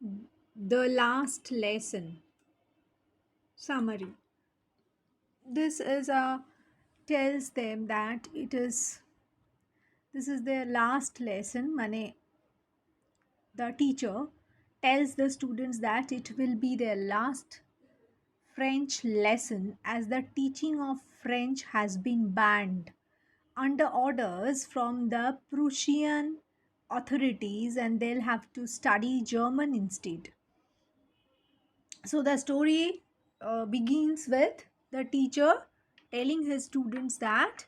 The last lesson summary. This is a tells them that this is their last lesson. Mane, the teacher tells the students that it will be their last French lesson as the teaching of French has been banned under orders from the Prussian authorities, and they'll have to study German instead. So the story begins with the teacher telling his students that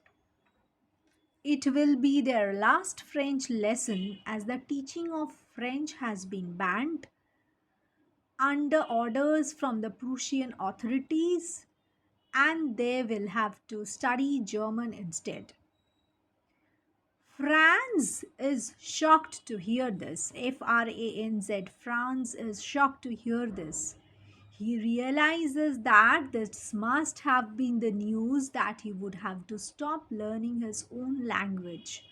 it will be their last French lesson as the teaching of French has been banned under orders from the Prussian authorities, and they will have to study German instead. Franz is shocked to hear this. Franz. Franz is shocked to hear this. He realizes that this must have been the news that he would have to stop learning his own language.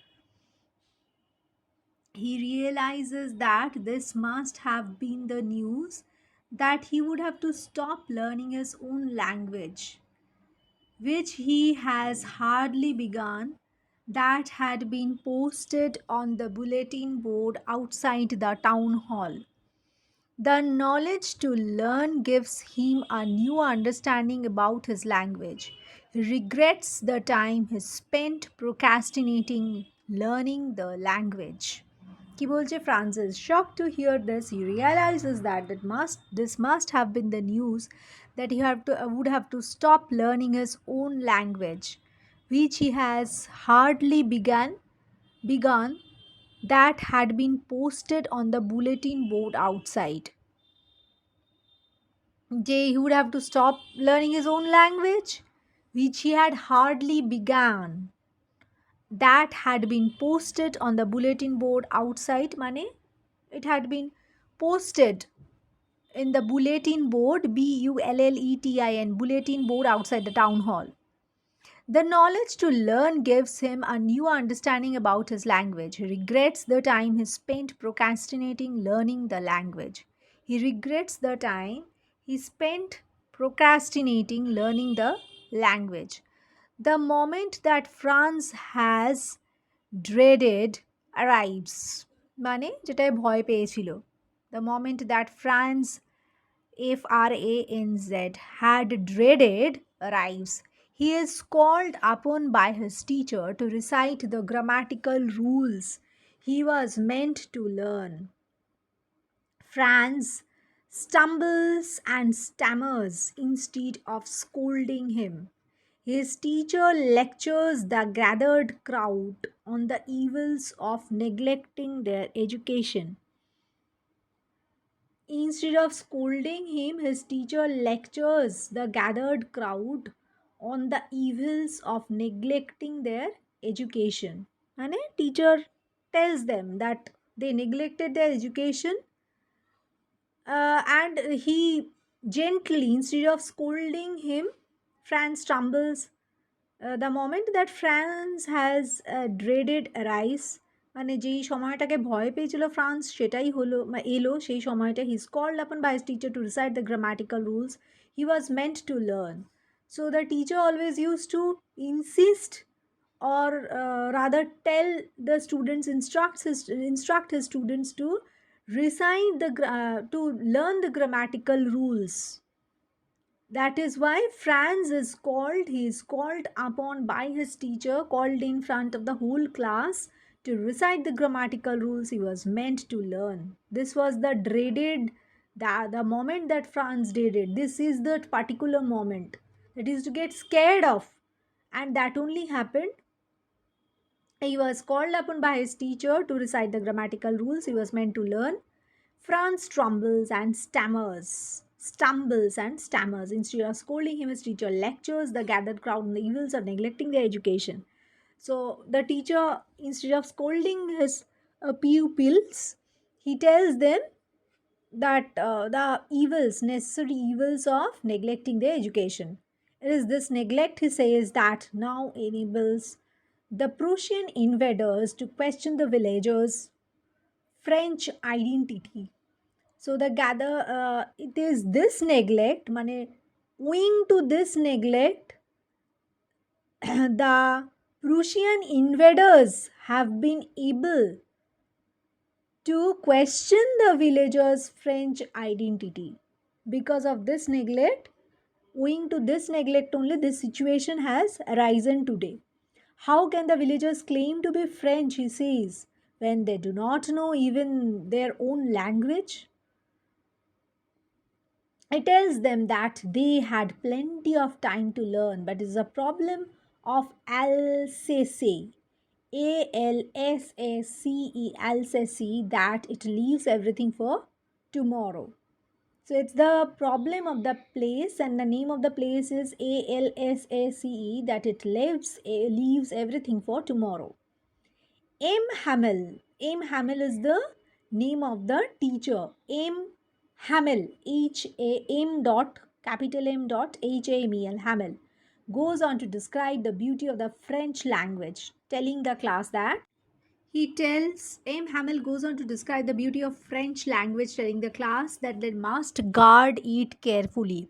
He realizes that this must have been the news that he would have to stop learning his own language, which he has hardly begun, that had been posted on the bulletin board outside the town hall. The knowledge to learn gives him a new understanding about his language. He regrets the time he spent procrastinating learning the language. কি বলছে Francis? Shocked to hear this, he realizes that this must have been the news that would have to stop learning his own language, which he has hardly begun, that had been posted on the bulletin board outside. He would have to stop learning his own language, which he had hardly begun, that had been posted on the bulletin board outside. Mane, it had been posted in the bulletin board, bulletin, bulletin board outside the town hall. The knowledge to learn gives him a new understanding about his language. He regrets the time he spent procrastinating learning the language. He regrets the time he spent procrastinating learning the language. The moment that France has dreaded arrives. মানে যেটায় ভয় পেয়েছিল. The moment that France Franz had dreaded arrives. He is called upon by his teacher to recite the grammatical rules he was meant to learn. Franz stumbles and stammers instead of scolding him. His teacher lectures the gathered crowd on the evils of neglecting their education. Instead of scolding him, his teacher lectures the gathered crowd on the evils of neglecting their education. And a teacher tells them that they neglected their education, and he gently, instead of scolding him, Franz stumbles. The moment that France has dreaded arise, মানে যেই সময়টাকে ভয় পেয়েছিল France সেটাই হলো এলো সেই সময়টা he is called upon by his teacher to recite the grammatical rules he was meant to learn. So the teacher always used to insist, or rather tell the students, instruct his students to recite to learn the grammatical rules. That is why he is called upon by his teacher, called in front of the whole class to recite the grammatical rules he was meant to learn. This was the dreaded, the moment that Franz dreaded. This is the particular moment that is to get scared of. And that only happened. He was called upon by his teacher to recite the grammatical rules he was meant to learn. Franz stumbles and stammers. Instead of scolding him, his teacher lectures the gathered crowd on the evils of neglecting their education. So the teacher, instead of scolding his pupils, he tells them that the evils, necessary evils of neglecting their education. It is this neglect, he says, that now enables the Prussian invaders to question the villagers' French identity. So it is this neglect, mane owing to this neglect, the Prussian invaders have been able to question the villagers' French identity. Because of this neglect, owing to this neglect only, this situation has arisen today. How can the villagers claim to be French, he says, when they do not know even their own language? I tells them that they had plenty of time to learn, but it's a problem of Alsace, Alsace, that it leaves everything for tomorrow. So it's the problem of the place, and the name of the place is Alsace, that it leaves everything for tomorrow. M. Hamel. M. Hamel is the name of the teacher. M. Hamel. M dot capital M dot Hamel. Hamel goes on to describe the beauty of the French language, telling the class that he tells M. Hamel goes on to describe the beauty of French language, telling the class that they must guard it carefully.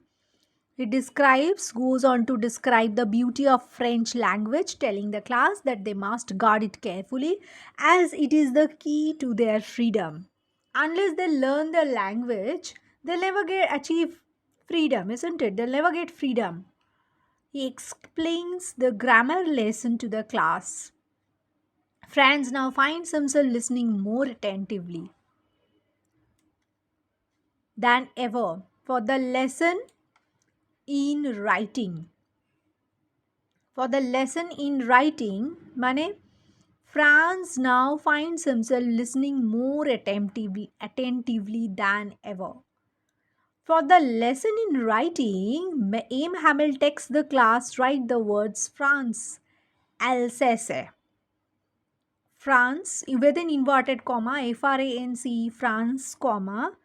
He goes on to describe the beauty of French language, telling the class that they must guard it carefully as it is the key to their freedom. Unless they learn the language, they'll never achieve freedom, isn't it? They'll never get freedom. He explains the grammar lesson to the class. Franz now finds himself listening more attentively than ever for the lesson in writing. For the lesson in writing, Mane, Franz now finds himself listening more attentively than ever. For the lesson in writing, Aim Hamel texts the class write the words France, Alsace. France with an inverted comma, France, France, comma,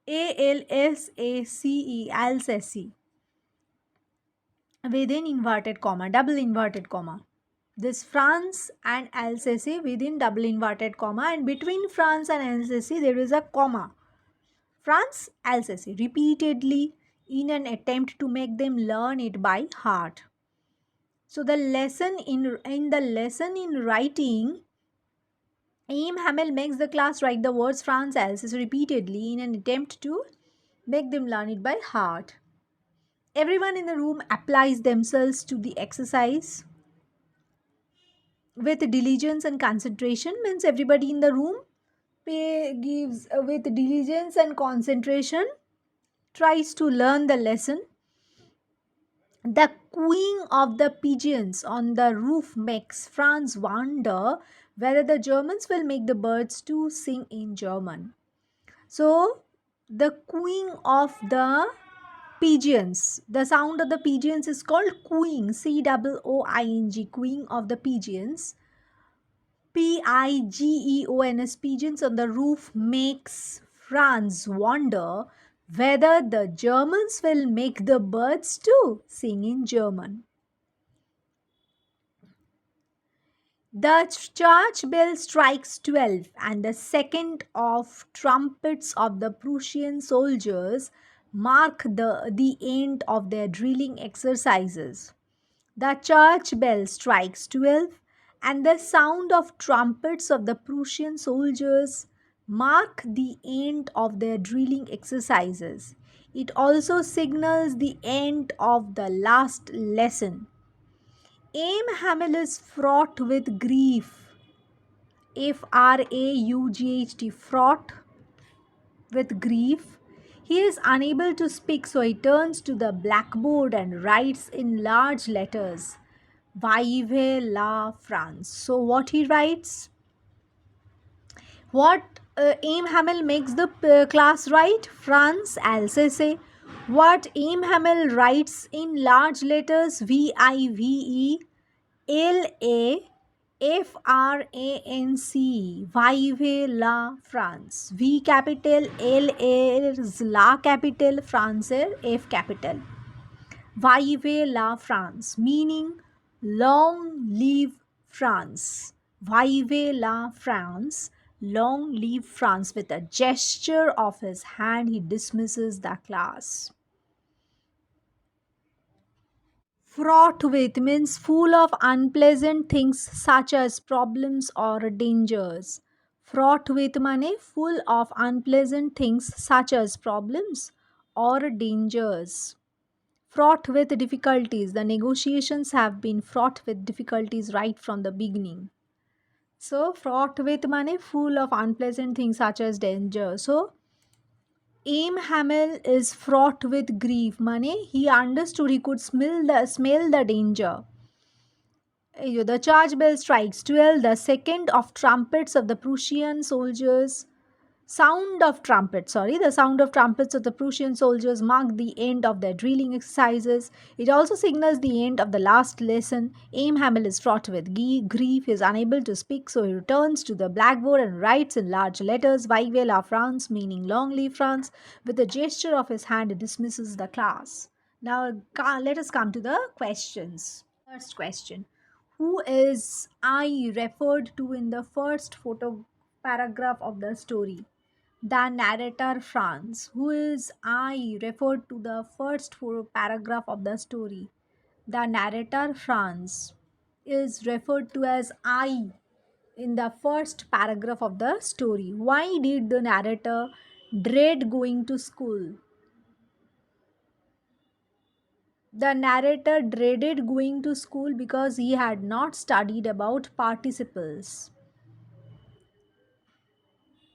Alsace within inverted comma, double inverted comma. This France and Alsace within double inverted comma, and between France and Alsace there is a comma. France, Alsace repeatedly in an attempt to make them learn it by heart. So the lesson in the lesson in writing, Aim Hamel makes the class write the words France, Alsace repeatedly in an attempt to make them learn it by heart. Everyone in the room applies themselves to the exercise with diligence and concentration. Means everybody in the room gives with diligence and concentration, tries to learn the lesson. The cooing of the pigeons on the roof makes Franz wonder whether the Germans will make the birds to sing in German. So the cooing of the pigeons, the sound of the pigeons is called cooing, Cooing, cooing of the pigeons, Pigeons, pigeons on the roof, makes Franz wonder whether the Germans will make the birds too sing in German. The church bell strikes 12, and the second of trumpets of the Prussian soldiers mark the end of their drilling exercises. The church bell strikes 12, and the sound of trumpets of the Prussian soldiers mark the end of their drilling exercises. It also signals the end of the last lesson. Aim Hamel is fraught with grief. Fraught, fraught with grief. He is unable to speak, so he turns to the blackboard and writes in large letters, Vive la France. So what he writes? What Aim Hamel makes the class write? France, Alsace. What Aim Hamel writes in large letters? VIVE Vive la France. V capital, L is la capital, France F capital. Vive la France, meaning long live France. Vive la France, Long live France. With a gesture of his hand, he dismisses the class. Fraught with means full of unpleasant things such as problems or dangers. Fraught with money full of unpleasant things such as problems or dangers. Fraught with difficulties. The negotiations have been fraught with difficulties right from the beginning. So, fraught with money full of unpleasant things such as danger. So, Aim Hamel is fraught with grief. Money, he understood he could smell the danger. The charge bell strikes 12, the second of trumpets of the Prussian soldiers. The sound of trumpets of the Prussian soldiers mark the end of their drilling exercises. It also signals the end of the last lesson. Aim Hamel is fraught with grief. He is unable to speak, so he returns to the blackboard and writes in large letters, Vive la France, meaning long live France. With a gesture of his hand, he dismisses the class. Now, let us come to the questions. First question: who is I referred to in the first photo paragraph of the story? The narrator Franz. Who is I referred to the first paragraph of the story? The narrator Franz is referred to as I in the first paragraph of the story. Why did the narrator dread going to school? The narrator dreaded going to school because he had not studied about participles.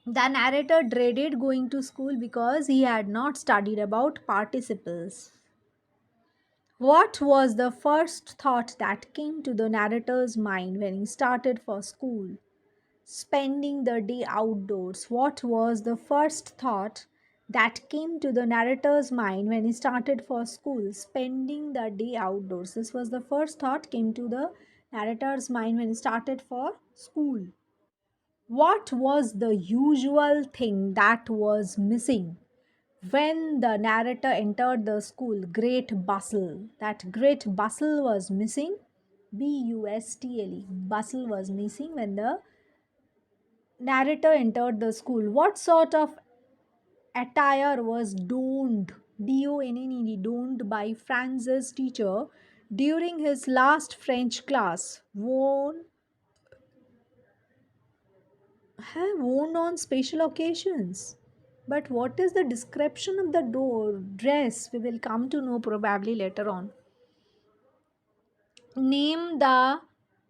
The narrator dreaded going to school because he had not studied about participles. What was the first thought that came to the narrator's mind when he started for school? Spending the day outdoors. What was the first thought that came to the narrator's mind when he started for school? Spending the day outdoors. This was the first thought came to the narrator's mind when he started for school. What was the usual thing that was missing? When the narrator entered the school, great bustle. That great bustle was missing. Bustle. Bustle was missing when the narrator entered the school. What sort of attire was donned, donned by Franz's teacher during his last French class? Worn on special occasions. But what is the description of the dress? We will come to know probably later on. Name the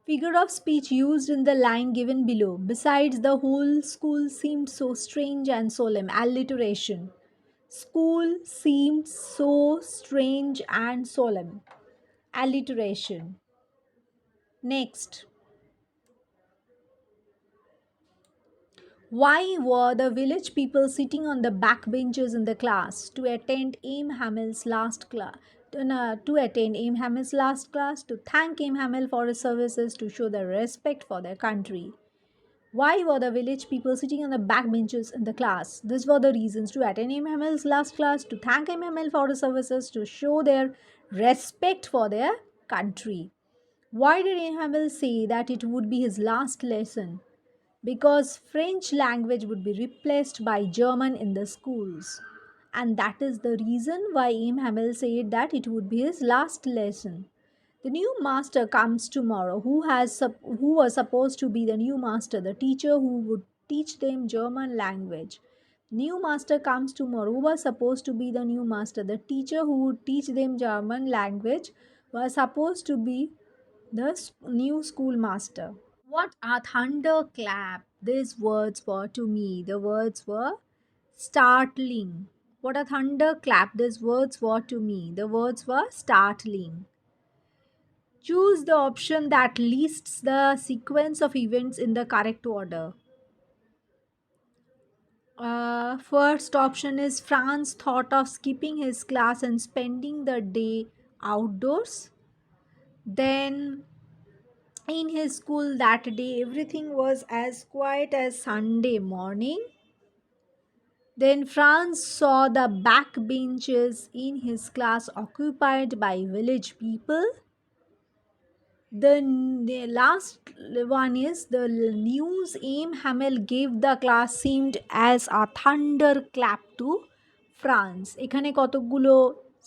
figure of speech used in the line given below. Besides, the whole school seemed so strange and solemn. Alliteration. School seemed so strange and solemn. Alliteration. Next. Why were the village people sitting on the back benches in the class? To attend Aim Hamel's last class. To attend Aim Hamel's last class, to thank Aim Hamel for his services, to show their respect for their country. Why were the village people sitting on the back benches in the class? These were the reasons: to attend Aim Hamel's last class, to thank Aim Hamel for his services, to show their respect for their country. Why did Aim Hamel say that it would be his last lesson? Because French language would be replaced by German in the schools. And that is the reason why Aim Hamel said that it would be his last lesson. The new master comes tomorrow. Who was supposed to be the new master? The teacher who would teach them German language. New master comes tomorrow. Who was supposed to be the new master? The teacher who would teach them German language was supposed to be the new schoolmaster. What a thunderclap! These words were to me. The words were startling. What a thunderclap! These words were to me. The words were startling. Choose the option that lists the sequence of events in the correct order. First option is Franz thought of skipping his class and spending the day outdoors. Then in his school that day, everything was as quiet as Sunday morning. Then Franz saw the back benches in his class occupied by village people. The last one is the news aim Hamel gave the class seemed as a thunderclap to France. এখানে কতগুলো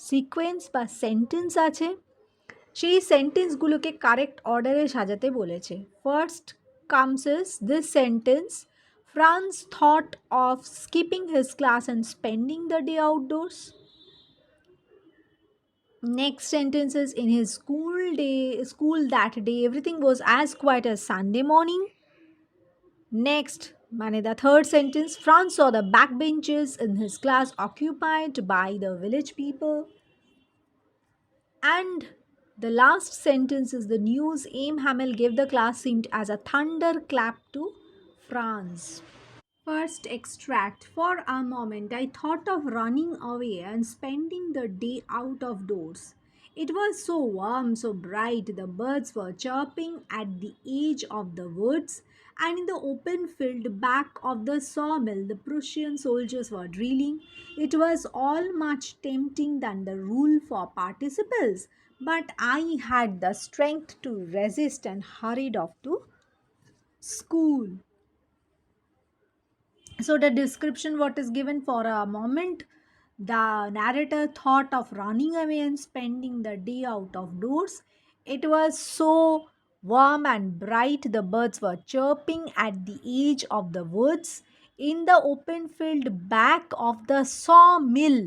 sequence বা sentence আছে, সেই সেন্টেন্সগুলোকে correct অর্ডারে সাজাতে বলেছে। First comes is this sentence, Franz thought of skipping his class and spending the day outdoors. Next sentence is in his school that day everything was as quiet as Sunday morning. Next, the third sentence, Franz saw the backbenches in his class occupied by the village people. And the last sentence is the news aim Hamel gave the class seemed as a thunderclap to Franz. First extract. For a moment, I thought of running away and spending the day out of doors. It was so warm, so bright, the birds were chirping at the edge of the woods, and in the open field back of the sawmill, the Prussian soldiers were drilling. It was all much tempting than the rule for participles, but I had the strength to resist and hurried off to school. So the description what is given, for a moment the narrator thought of running away and spending the day out of doors. It was so warm and bright, the birds were chirping at the edge of the woods, in the open field back of the sawmill.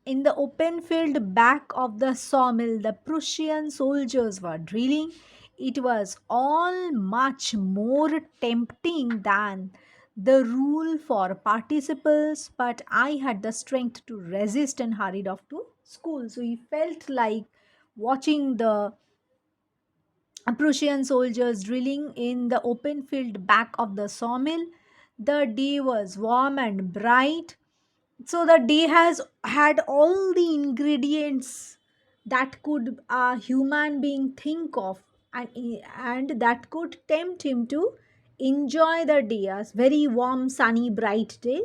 In the open field back of the sawmill, the Prussian soldiers were drilling. It was all much more tempting than the rule for participles, but I had the strength to resist and hurried off to school. So he felt like watching the Prussian soldiers drilling in the open field back of the sawmill. The day was warm and bright, so the day has had all the ingredients that could a human being think of, and that could tempt him to enjoy the day, as very warm sunny bright day.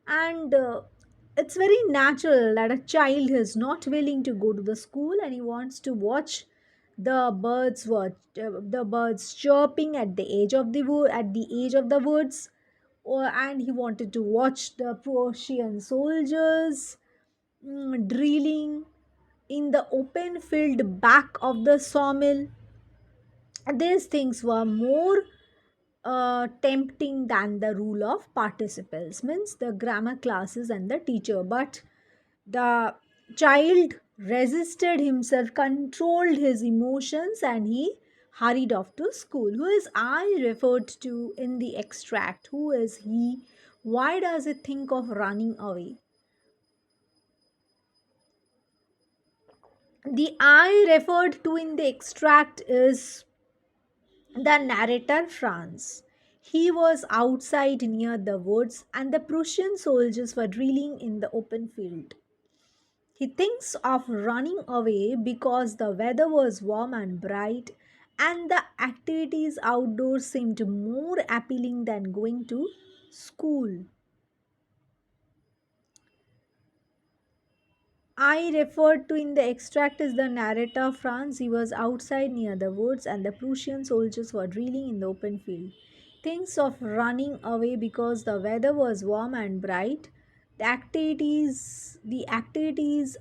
And it's very natural that a child is not willing to go to the school and he wants to watch the birds chirping at the edge of the woods, and he wanted to watch the Prussian soldiers drilling in the open field back of the sawmill. These things were more tempting than the rule of participles, means the grammar classes and the teacher. But the child resisted himself, controlled his emotions, and he hurried off to school. Who is I referred to in the extract? Who is he? Why does it think of running away? The I referred to in the extract is the narrator Franz. He was outside near the woods, and the Prussian soldiers were drilling in the open field. He thinks of running away because the weather was warm and bright, and the activities outdoors seemed more appealing than going to school. I referred to in the extract is the narrator Franz. He was outside near the woods, and the Prussian soldiers were drilling in the open field. Thinks of running away because the weather was warm and bright. The activities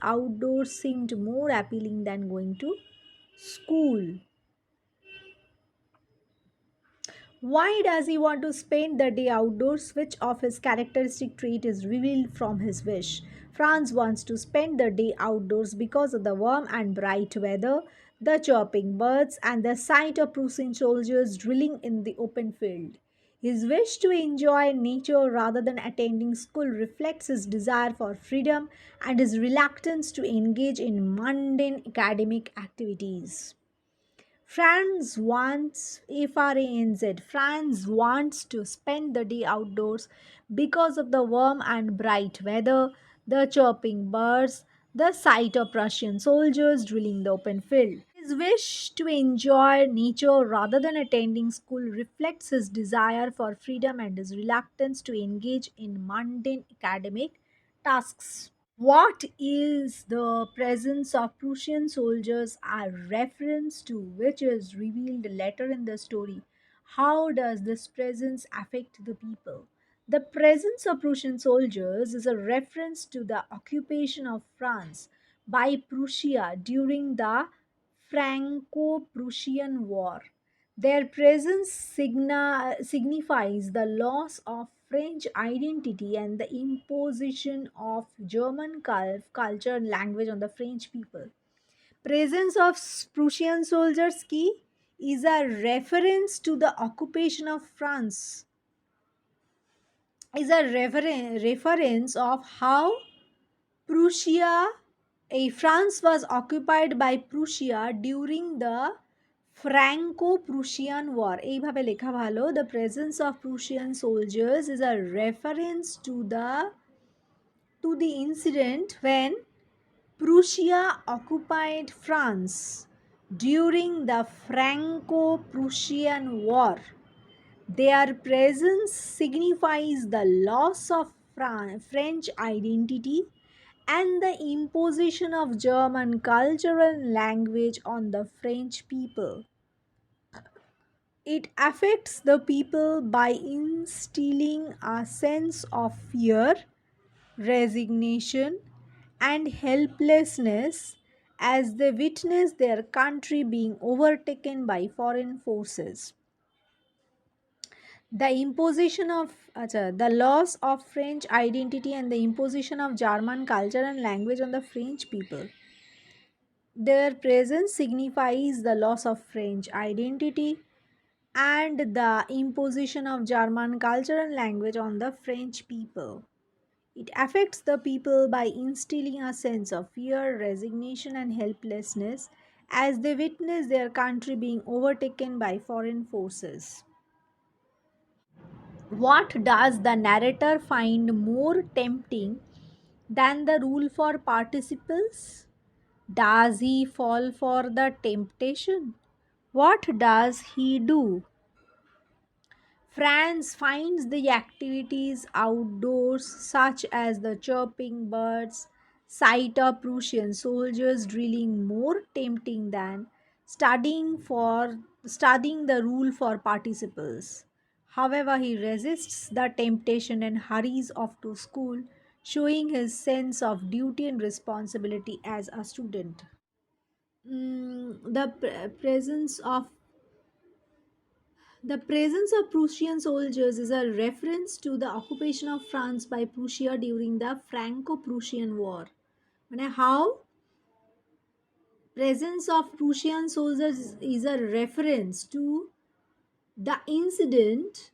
outdoors seemed more appealing than going to school. Why does he want to spend the day outdoors? Which of his characteristic trait is revealed from his wish? Franz wants to spend the day outdoors because of the warm and bright weather, the chirping birds, and the sight of Prussian soldiers drilling in the open field. His wish to enjoy nature rather than attending school reflects his desire for freedom and his reluctance to engage in mundane academic activities. Franz wants to spend the day outdoors because of the warm and bright weather, the chirping birds, the sight of Prussian soldiers drilling the open field. His wish to enjoy nature rather than attending school reflects his desire for freedom and his reluctance to engage in mundane academic tasks. What is the presence of Prussian soldiers a reference to, which is revealed later in the story? How does this presence affect the people? The presence of Prussian soldiers is a reference to the occupation of France by Prussia during the Franco Prussian War. Their presence signifies the loss of French identity and the imposition of German culture and language on the French people. Presence of Prussian soldiers key is a reference to the occupation of France, is a reference of how Prussia, France was occupied by Prussia during the Franco-Prussian War. এইভাবে লেখা ভালো. The presence of Prussian soldiers is a reference to the incident when Prussia occupied France during the Franco-Prussian War. Their presence signifies the loss of French identity and the imposition of German culture and language on the French people. It affects the people by instilling a sense of fear, resignation, and helplessness as they witness their country being overtaken by foreign forces. The loss of French identity and the imposition of German culture and language on the French people. Their presence signifies the loss of French identity and the imposition of German culture and language on the French people. It affects the people by instilling a sense of fear, resignation, and helplessness as they witness their country being overtaken by foreign forces. What does the narrator find more tempting than the rule for participles? Does he fall for the temptation? What does he do? France finds the activities outdoors, such as the chirping birds, sight of Prussian soldiers drilling, more tempting than studying the rule for participles. However, he resists the temptation and hurries off to school, showing his sense of duty and responsibility as a student. The presence of Prussian soldiers is a reference to the occupation of France by Prussia during the Franco-Prussian War. How presence of Prussian soldiers is a reference the incident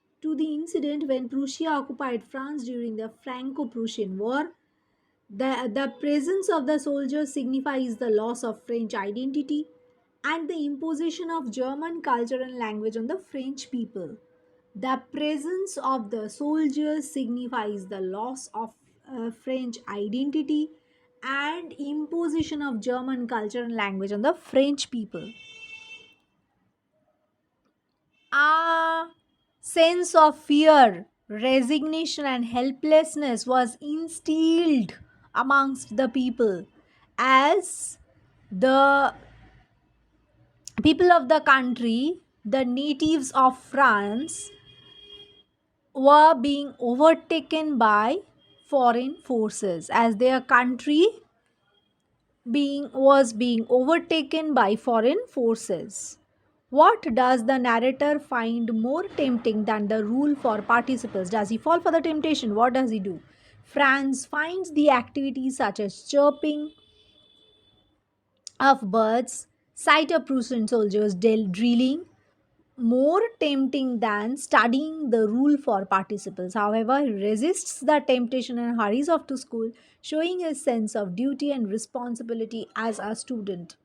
when Prussia occupied France during the Franco-Prussian War. The presence of the soldiers signifies the loss of French identity and the imposition of German culture and language on the French people. The presence of the soldiers signifies the loss of French identity and imposition of German culture and language on the French people. A sense of fear, resignation, and helplessness was instilled amongst the people as the people of the country, the natives of France, were being overtaken by foreign forces as their country being overtaken by foreign forces. What does the narrator find more tempting than the rule for participles? Does he fall for the temptation? What does he do? Franz finds the activities such as chirping of birds, sight of Prussian soldiers drilling, more tempting than studying the rule for participles. However, he resists the temptation and hurries off to school, showing his sense of duty and responsibility as a student.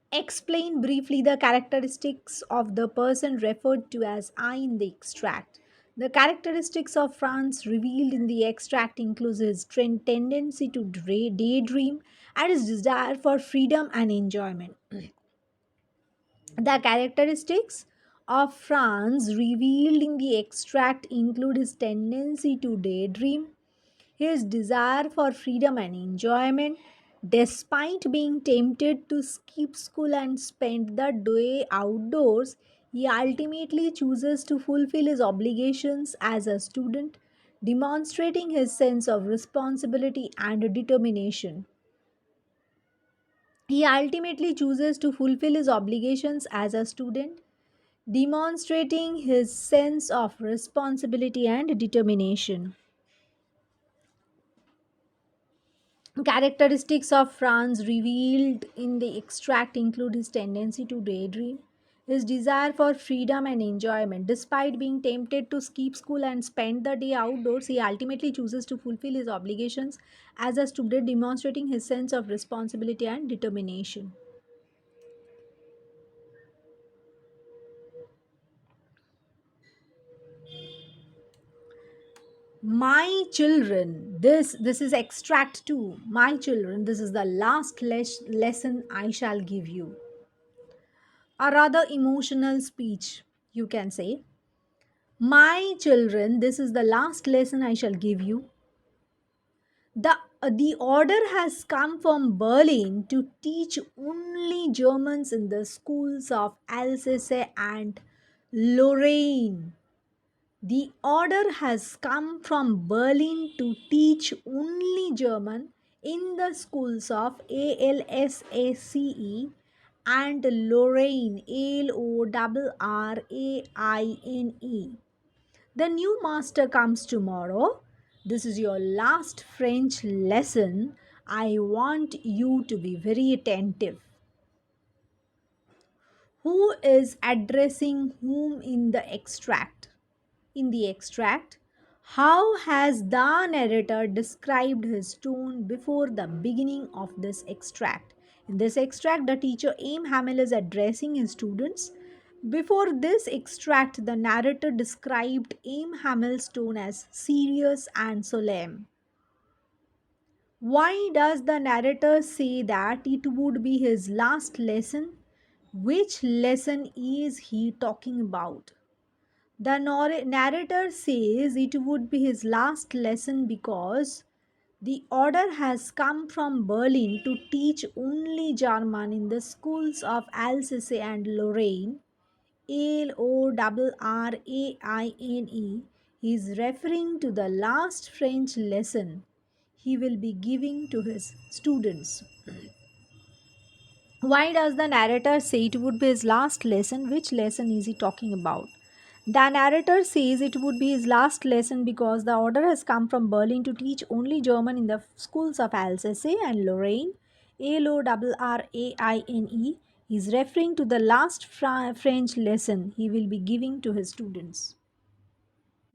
Explain briefly the characteristics of the person referred to as I in the extract. The characteristics of Franz revealed in the extract includes his tendency to daydream and his desire for freedom and enjoyment. The characteristics of Franz revealed in the extract include his tendency to daydream, His desire for freedom and enjoyment, despite being tempted to skip school and spend the day outdoors, he ultimately chooses to fulfill his obligations as a student, demonstrating his sense of responsibility and determination. He ultimately chooses to fulfill his obligations as a student, demonstrating his sense of responsibility and determination. Characteristics of Franz revealed in the extract include his tendency to daydream, his desire for freedom and enjoyment. Despite being tempted to skip school and spend the day outdoors, he ultimately chooses to fulfill his obligations as a student, demonstrating his sense of responsibility and determination. My children, this is extract 2. My children, this is the last lesson I shall give you. A rather emotional speech, you can say. My children, this is the last lesson I shall give you. The order has come from Berlin to teach only Germans in the schools of Alsace and Lorraine. The order has come from Berlin to teach only German in the schools of ALSACE and Lorraine, LORRAINE. The new master comes tomorrow. This is your last French lesson. I want you to be very attentive. Who is addressing whom in the extract? In the extract, how has the narrator described his tone before the beginning of this extract? In this extract, the teacher Aim Hamel is addressing his students. Before this extract, the narrator described Aim Hamel's tone as serious and solemn. Why does the narrator say that it would be his last lesson? Which lesson is he talking about? The narrator says it would be his last lesson because the order has come from Berlin to teach only German in the schools of Alsace and Lorraine. Lorraine. He is referring to the last French lesson he will be giving to his students. Why does the narrator say it would be his last lesson? Which lesson is he talking about? The narrator says it would be his last lesson because the order has come from Berlin to teach only German in the schools of Alsace and Lorraine. Lorraine is referring to the last French lesson he will be giving to his students.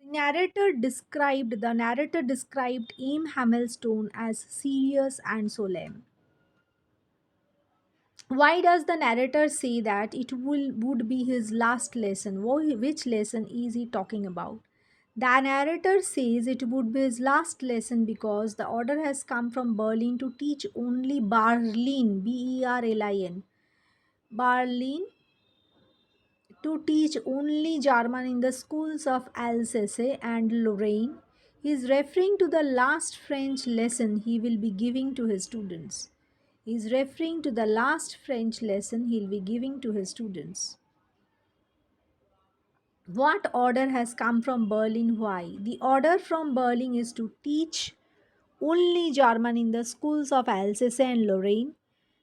The narrator described Aim Hamel's tone as serious and solemn. Why does the narrator say that it would be his last lesson? Which lesson is he talking about? The narrator says it would be his last lesson because the order has come from Berlin to teach only Berlin to teach only German in the schools of Alsace and Lorraine. He is referring to the last French lesson he will be giving to his students. He is referring to the last French lesson he'll be giving to his students. What order has come from Berlin? Why? The order from Berlin is to teach only German in the schools of Alsace and Lorraine.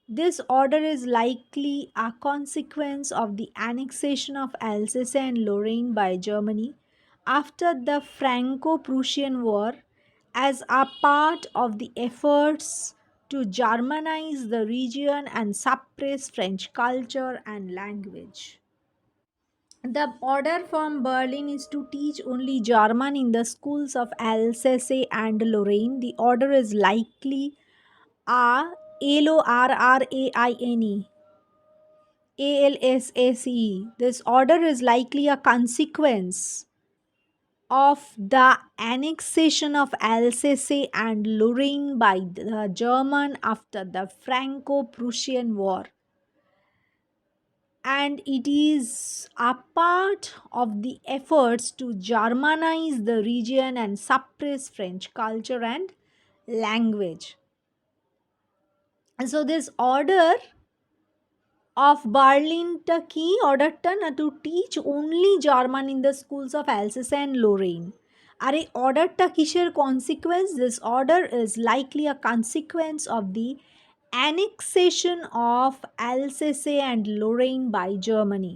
This order is likely a consequence of the annexation of Alsace and Lorraine by Germany after the Franco Prussian War as a part of the efforts to Germanize the region and suppress French culture and language. The order from Berlin is to teach only German in the schools of Alsace and Lorraine. The order is likely a Lorraine ALSACE. This order is likely a consequence of the annexation of Alsace and Lorraine by the German after the Franco-Prussian War and it is a part of the efforts to Germanize the region and suppress French culture and language. And so, this order of Berlin Turkey ordered to teach only German in the schools of Alsace and Lorraine. আর এই অর্ডারটা কিসের consequence? This order is likely a consequence of the annexation of Alsace and Lorraine by Germany.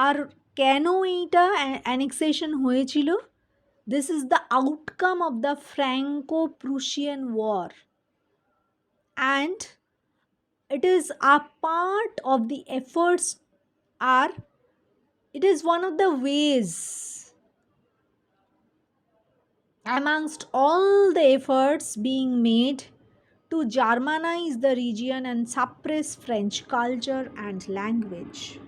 আর কেন এইটা annexation হয়েছিল? This is the outcome of the Franco-Prussian War, and it is a part of the efforts are it is one of the ways amongst all the efforts being made to Germanize the region and suppress French culture and language.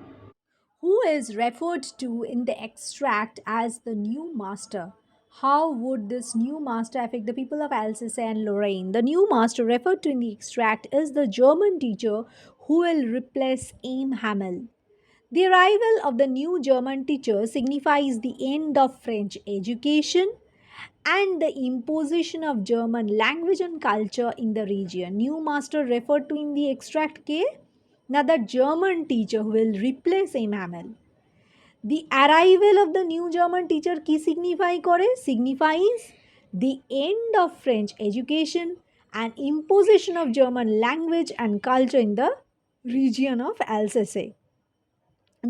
Who is referred to in the extract as the new master? How would this new master affect the people of Alsace and Lorraine? The new master referred to in the extract is the German teacher who will replace Aim Hamel. The arrival of the new German teacher signifies the end of French education and the imposition of German language and culture in the region. New master referred to in the extract K. Now the German teacher who will replace Emmanuel. The arrival of the new German teacher কি signify করে? Signifies the end of French education and imposition of German language and culture in the region of Alsace.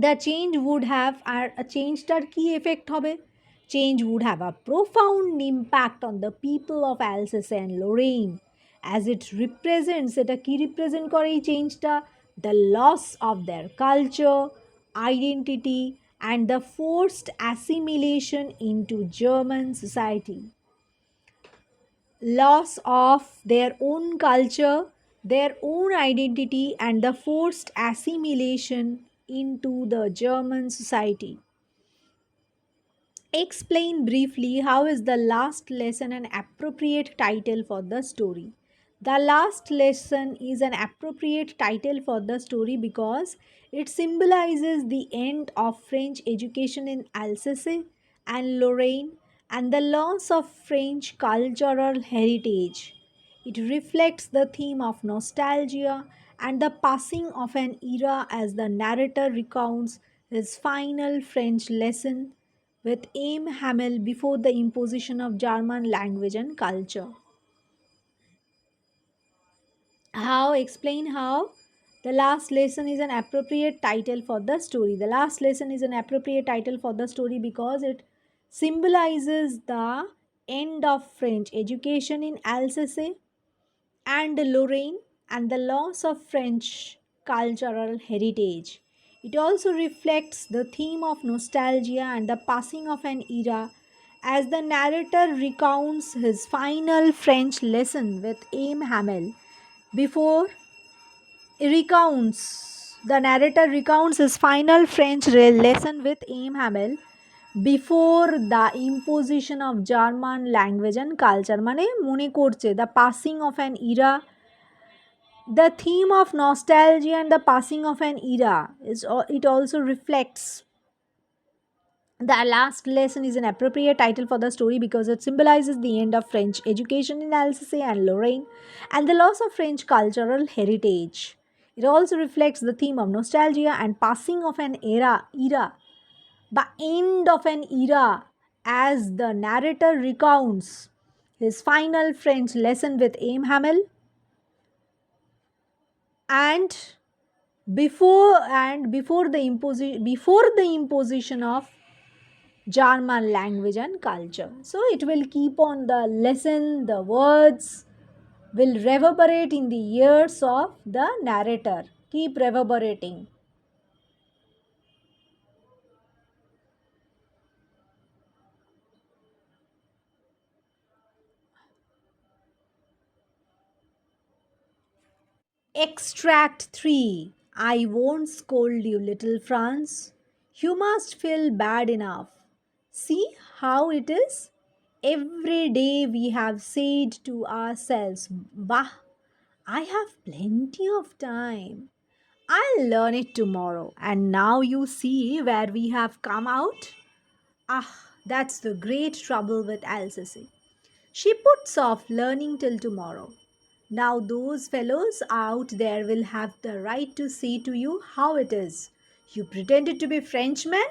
The change would have a changeটার কি effect হবে? Change would have a profound impact on the people of Alsace and Lorraine, as it represents, এটা কি represent করে এই চেঞ্জটা? The loss of their culture, identity and the forced assimilation into German society. Loss of their own culture, their own identity and the forced assimilation into the German society. Explain briefly how is the last lesson an appropriate title for the story. The last lesson is an appropriate title for the story because it symbolizes the end of French education in Alsace and Lorraine and the loss of French cultural heritage. It reflects the theme of nostalgia and the passing of an era as the narrator recounts his final French lesson with Aim Hamel before the imposition of German language and culture. How? Explain how. The last lesson is an appropriate title for the story. The last lesson is an appropriate title for the story because it symbolizes the end of French education in Alsace and Lorraine and the loss of French cultural heritage. It also reflects the theme of nostalgia and the passing of an era as the narrator recounts his final French lesson with Aim Hamel. Before the narrator recounts his final French lesson with Aim Hamel before the imposition of German language and culture. মানে মনে করছে the passing of an era, the theme of nostalgia and the passing of an era is it also reflects. The last lesson is an appropriate title for the story because it symbolizes the end of French education in Alsace and Lorraine and the loss of French cultural heritage. It also reflects the theme of nostalgia and passing of an era, the end of an era as the narrator recounts his final French lesson with Aim Hamel and before the imposition of German language and culture. So it will keep on the lesson, the words will reverberate in the ears of the narrator. Keep reverberating. Extract 3. I won't scold you, little Franz. You must feel bad enough. See how it is? Every day we have said to ourselves, Bah, I have plenty of time. I'll learn it tomorrow. And now you see where we have come out? Ah, that's the great trouble with Alsace. She puts off learning till tomorrow. Now, those fellows out there will have the right to say to you how it is. You pretended to be Frenchman,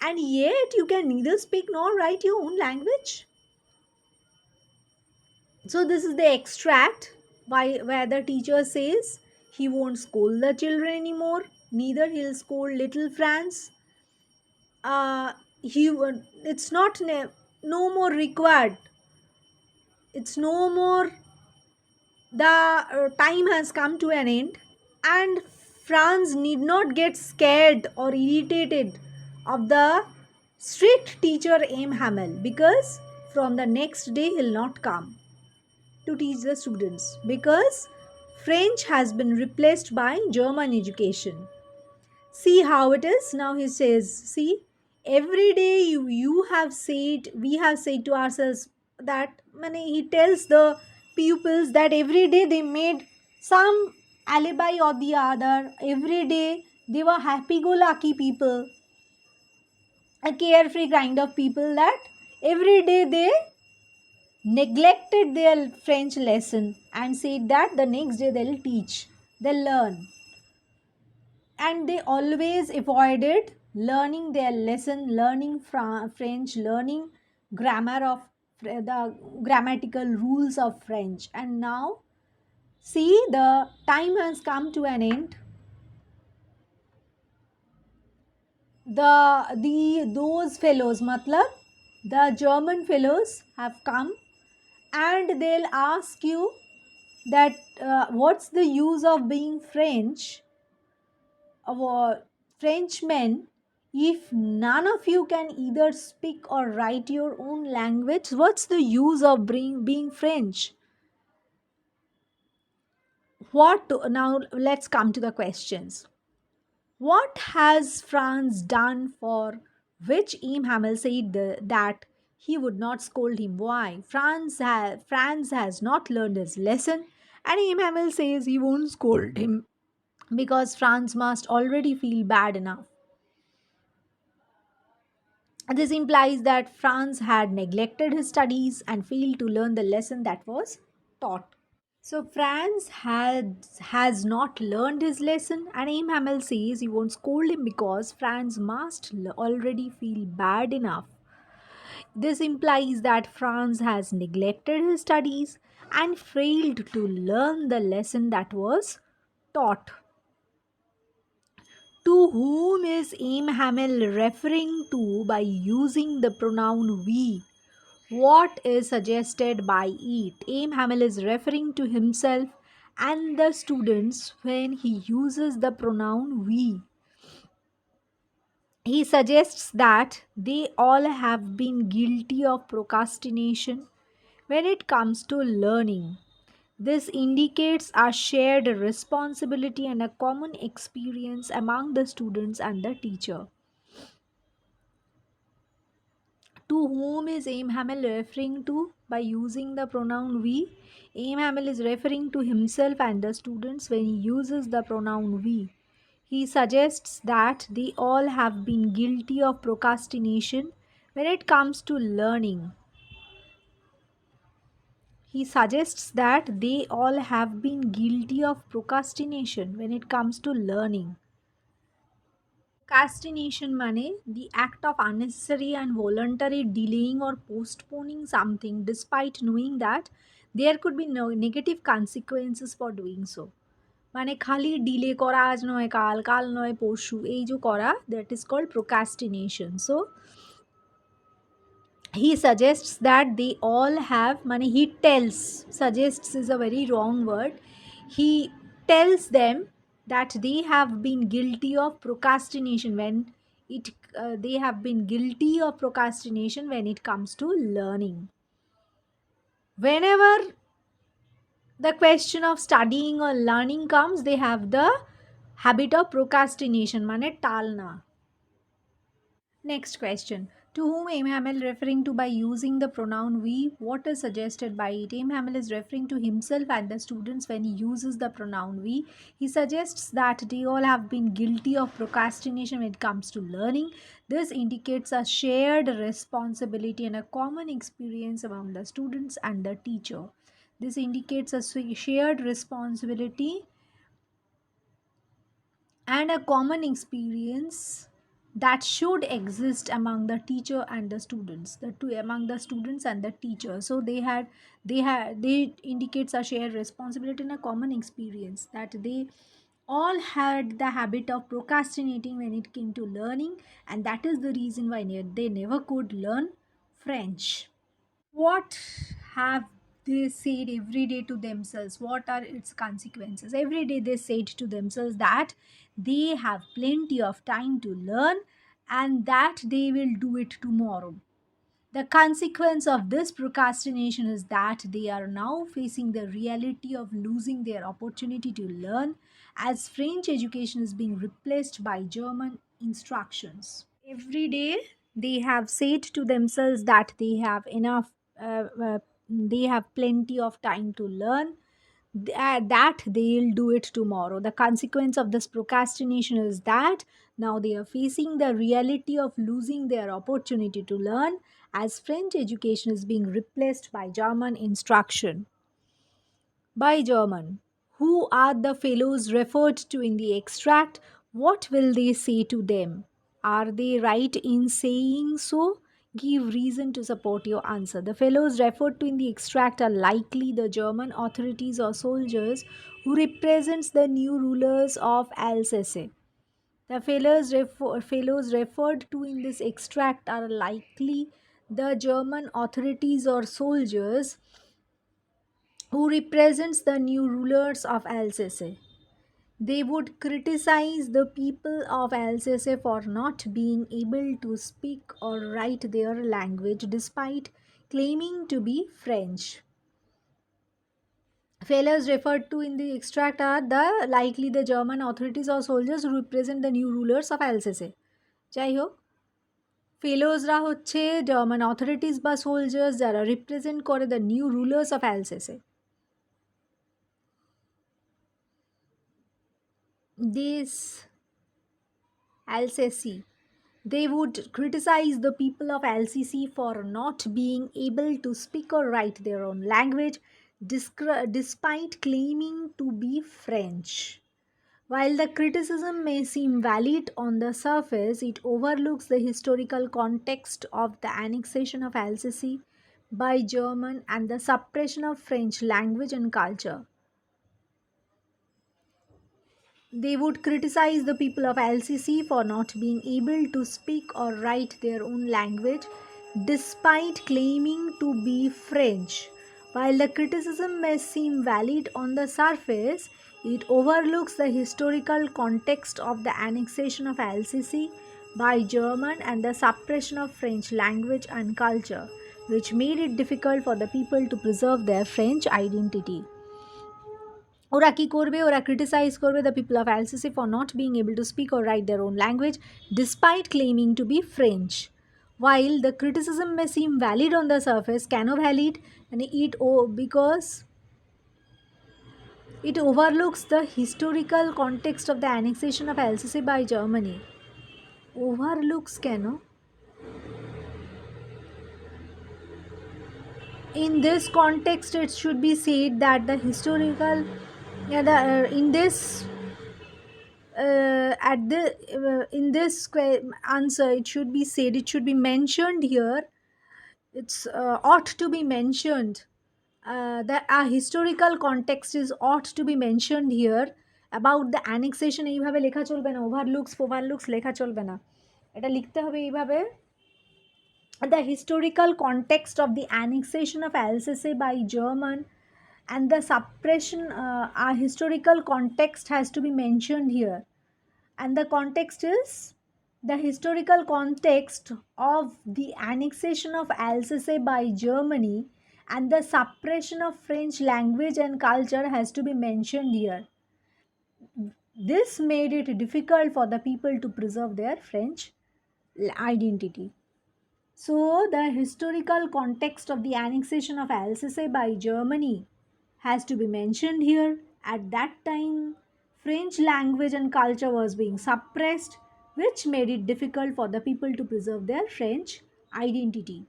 and yet you can neither speak nor write your own language. So, this is the extract where the teacher says he won't scold the children anymore, neither he'll scold little Franz. It's not no more required, it's no more, the time has come to an end, and Franz need not get scared or irritated of the strict teacher Aim Hamel, because from the next day he'll not come to teach the students, because French has been replaced by German education. See how it is. Now he says, see, every day you have said, we have said to ourselves that, many, he tells the pupils that every day they made some alibi or the other. Every day they were happy-go-lucky people, a carefree kind of people, that every day they neglected their French lesson and said that the next day they'll teach, they'll learn, and they always avoided learning their lesson, learning French, learning grammar of the grammatical rules of French. And now, see, the time has come to an end. The those fellows, matlab, the German fellows have come, and they'll ask you that what's the use of being French, Frenchmen, if none of you can either speak or write your own language? What's the use of being French? Now let's come to the questions. What has France done for which Aim Hamel said that he would not scold him? Why? France has not learned his lesson, and Aim Hamel says he won't scold him because France must already feel bad enough. This implies that Franz had neglected his studies and failed to learn the lesson that was taught. So Franz has not learned his lesson, and Aim Hamel says he won't scold him because Franz must already feel bad enough. This implies that Franz has neglected his studies and failed to learn the lesson that was taught. To whom is Aim Hamel referring to by using the pronoun we? What is suggested by it? Aim Hamel is referring to himself and the students when he uses the pronoun we. He suggests that they all have been guilty of procrastination when it comes to learning. This indicates a shared responsibility and a common experience among the students and the teacher. To whom is Aim Hamel referring to by using the pronoun we? Aim Hamel is referring to himself and the students when he uses the pronoun we. He suggests that they all have been guilty of procrastination when it comes to learning. He suggests that they all have been guilty of procrastination when it comes to learning. Procrastination money, the act of unnecessary and voluntary delaying or postponing something despite knowing that there could be no negative consequences for doing so. মানে খালি delay করা, আজ নয় কাল, কাল নয় পরশু, এই যে করা, that is called procrastination. So he suggests that they all have, money he tells, suggests is a very wrong word, he tells them that they have been guilty of procrastination when it they have been guilty of procrastination when it comes to learning. Whenever the question of studying or learning comes, they have the habit of procrastination, mane talna. Next question. To whom Aim Hamel referring to by using the pronoun we? What is suggested by it? Aim Hamel is referring to himself and the students when he uses the pronoun we. He suggests that they all have been guilty of procrastination when it comes to learning. This indicates a shared responsibility and a common experience among the students and the teacher. This indicates a shared responsibility and a common experience that should exist among the teacher and the students, the two among the students and the teacher. So they indicates a shared responsibility and a common experience that they all had the habit of procrastinating when it came to learning, and that is the reason why they never could learn French. What have they said every day to themselves? What are its consequences? Every day they said to themselves that they have plenty of time to learn and that they will do it tomorrow. The consequence of this procrastination is that they are now facing the reality of losing their opportunity to learn, as French education is being replaced by German instructions. Every day they have said to themselves that they have enough, they have plenty of time to learn, that they'll do it tomorrow. The consequence of this procrastination is that now they are facing the reality of losing their opportunity to learn, as French education is being replaced by German instruction. By German. Who are the fellows referred to in the extract? What will they say to them? Are they right in saying so? Give reason to support your answer. The fellows referred to in the extract are likely the German authorities or soldiers who represents the new rulers of Alsace. The fellows referred to in this extract are likely the German authorities or soldiers who represents the new rulers of Alsace. They would criticize the people of Alsace for not being able to speak or write their language despite claiming to be French. Failures referred to in the extract are the likely the German authorities or soldiers who represent the new rulers of Alsace. যাই হোক, ফেলোজরা হচ্ছে German authorities বা soldiers যারা represent করে the new rulers of অ্যালসেসে। This Alsace. They would criticize the people of Alsace for not being able to speak or write their own language despite claiming to be French. While the criticism may seem valid on the surface, it overlooks the historical context of the annexation of Alsace by German and the suppression of French language and culture. They would criticize the people of LCC for not being able to speak or write their own language despite claiming to be French. While the criticism may seem valid on the surface, it overlooks the historical context of the annexation of LCC by German and the suppression of French language and culture, which made it difficult for the people to preserve their French identity. ওরা কি করবে? ওরা criticise করবে the people of Alsace for not being able to speak or write their own language despite claiming to be French. While the criticism may seem valid on the surface, কেন valid? And because it overlooks the historical context of the annexation of Alsace by Germany. Overlooks কেন? In this context, it should be said that the historical, in this at the in this answer it should be said, it should be mentioned here, it's ought to be mentioned that a historical context is ought to be mentioned here about the annexation. এইভাবে লেখা চলবে না, ওভারলুকস লেখা চলবে না, এটা লিখতে হবে এইভাবে, the historical context of the annexation of Alsace by German and the suppression, a historical context has to be mentioned here, and the context is the historical context of the annexation of Alsace by Germany and the suppression of French language and culture has to be mentioned here. This made it difficult for the people to preserve their French identity. So, the historical context of the annexation of Alsace by Germany has to be mentioned here. At that time, French language and culture was being suppressed, which made it difficult for the people to preserve their French identity.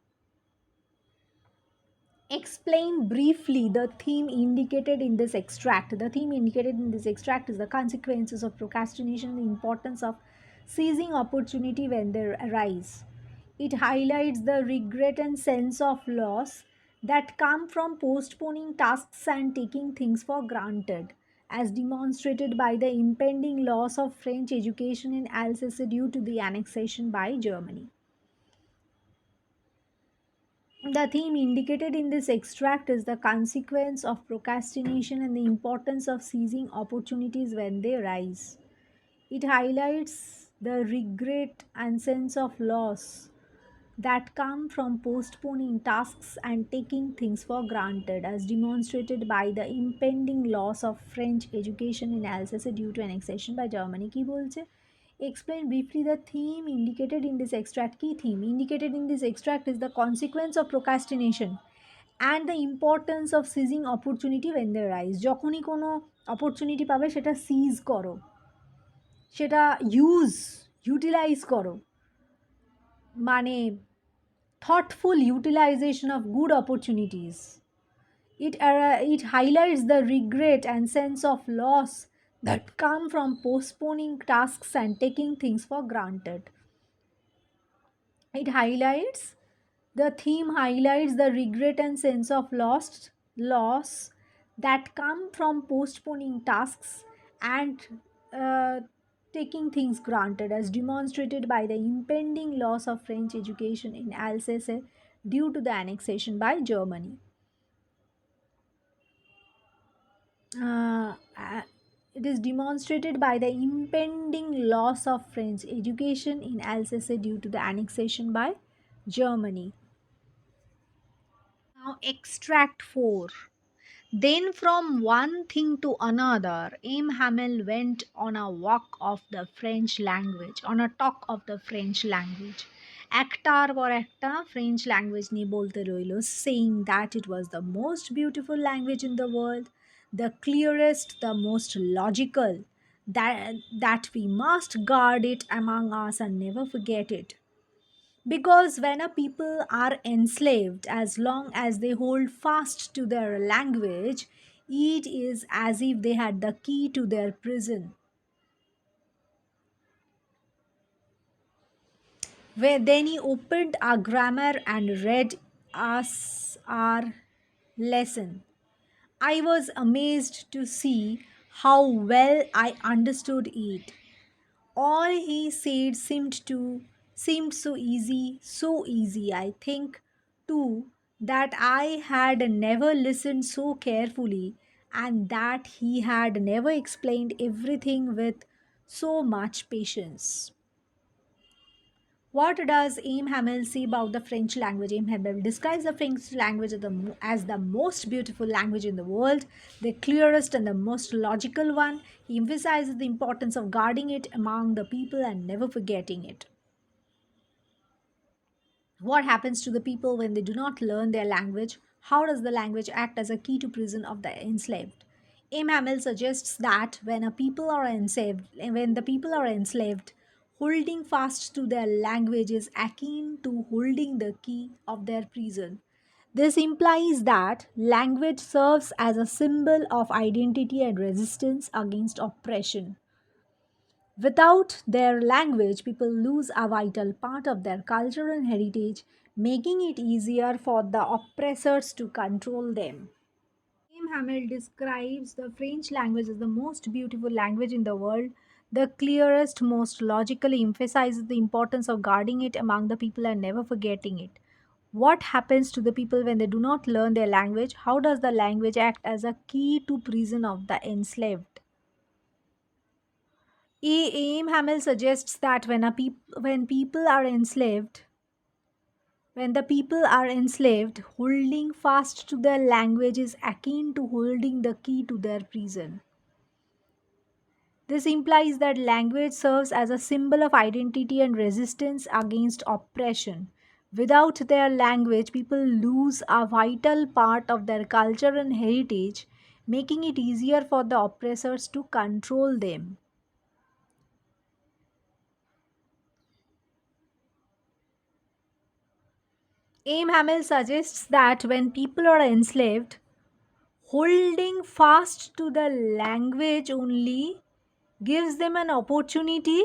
Explain briefly the theme indicated in this extract. The theme indicated in this extract is the consequences of procrastination, the importance of seizing opportunity when they arise. It highlights the regret and sense of loss that come from postponing tasks and taking things for granted, as demonstrated by the impending loss of French education in Alsace due to the annexation by Germany. The theme indicated in this extract is the consequence of procrastination and the importance of seizing opportunities when they arise. It highlights the regret and sense of loss that come from postponing tasks and taking things for granted, as demonstrated by the impending loss of French education in Alsace due to annexation by Germany. কি বলছে? Explain briefly the theme indicated in this extract. Key theme indicated in this extract is the consequence of procrastination and the importance of seizing opportunity when they arise. যখনই কোনো opportunity পাবে সেটা seize করো, সেটা utilise করো, মানে thoughtful utilization of good opportunities. It highlights the regret and sense of loss that come from postponing tasks and taking things for granted. It highlights The theme highlights the regret and sense of loss that come from postponing tasks and taking things granted, as demonstrated by the impending loss of French education in Alsace due to the annexation by Germany. It is demonstrated by the impending loss of French education in Alsace due to the annexation by Germany. Now, extract 4. Then, from one thing to another, M. Hamel went on a walk of the French language, on a talk of the French language. একটার পর একটা French language নিয়ে বলতে রইল, saying that it was the most beautiful language in the world, the clearest, the most logical, that we must guard it among us and never forget it. Because when a people are enslaved, as long as they hold fast to their language, it is as if they had the key to their prison. Where then he opened our grammar and read us our lesson. I was amazed to see how well I understood it. All he said seemed so easy. I think too that I had never listened so carefully, and that he had never explained everything with so much patience. What does Aim Hamel say about the French language? Aim Hamel describes the French language as the most beautiful language in the world, the clearest and the most logical one. He emphasizes the importance of guarding it among the people and never forgetting it. What happens to the people when they do not learn their language? How does the language act as a key to prison of the enslaved? Aim Hamel suggests that when the people are enslaved, holding fast to their language is akin to holding the key of their prison. This implies that language serves as a symbol of identity and resistance against oppression. Without their language, people lose a vital part of their culture and heritage, making it easier for the oppressors to control them. William Hamel describes the French language as the most beautiful language in the world, the clearest, most logically emphasizes the importance of guarding it among the people and never forgetting it. What happens to the people when they do not learn their language? How does the language act as a key to prison of the enslaved? Aim Hamel suggests that when the people are enslaved, holding fast to their language is akin to holding the key to their prison. This implies that language serves as a symbol of identity and resistance against oppression. Without their language, people lose a vital part of their culture and heritage, making it easier for the oppressors to control them. Aim Hamel suggests that when people are enslaved, holding fast to the language only gives them an opportunity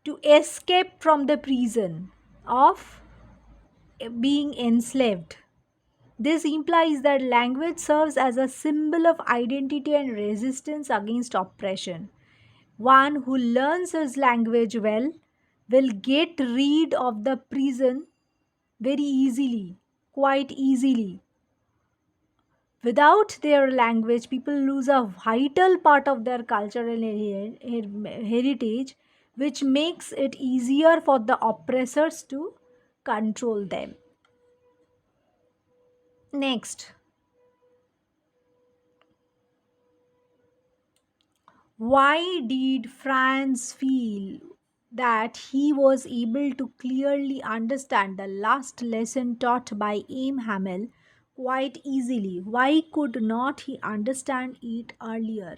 to escape from the prison of being enslaved. This implies that language serves as a symbol of identity and resistance against oppression. One who learns his language well will get rid of the prison very easily, quite easily. Without their language, people lose a vital part of their cultural heritage, which makes it easier for the oppressors to control them. Next, why did Franz feel that he was able to clearly understand the last lesson taught by Aim Hamel quite easily? Why could not he understand it earlier?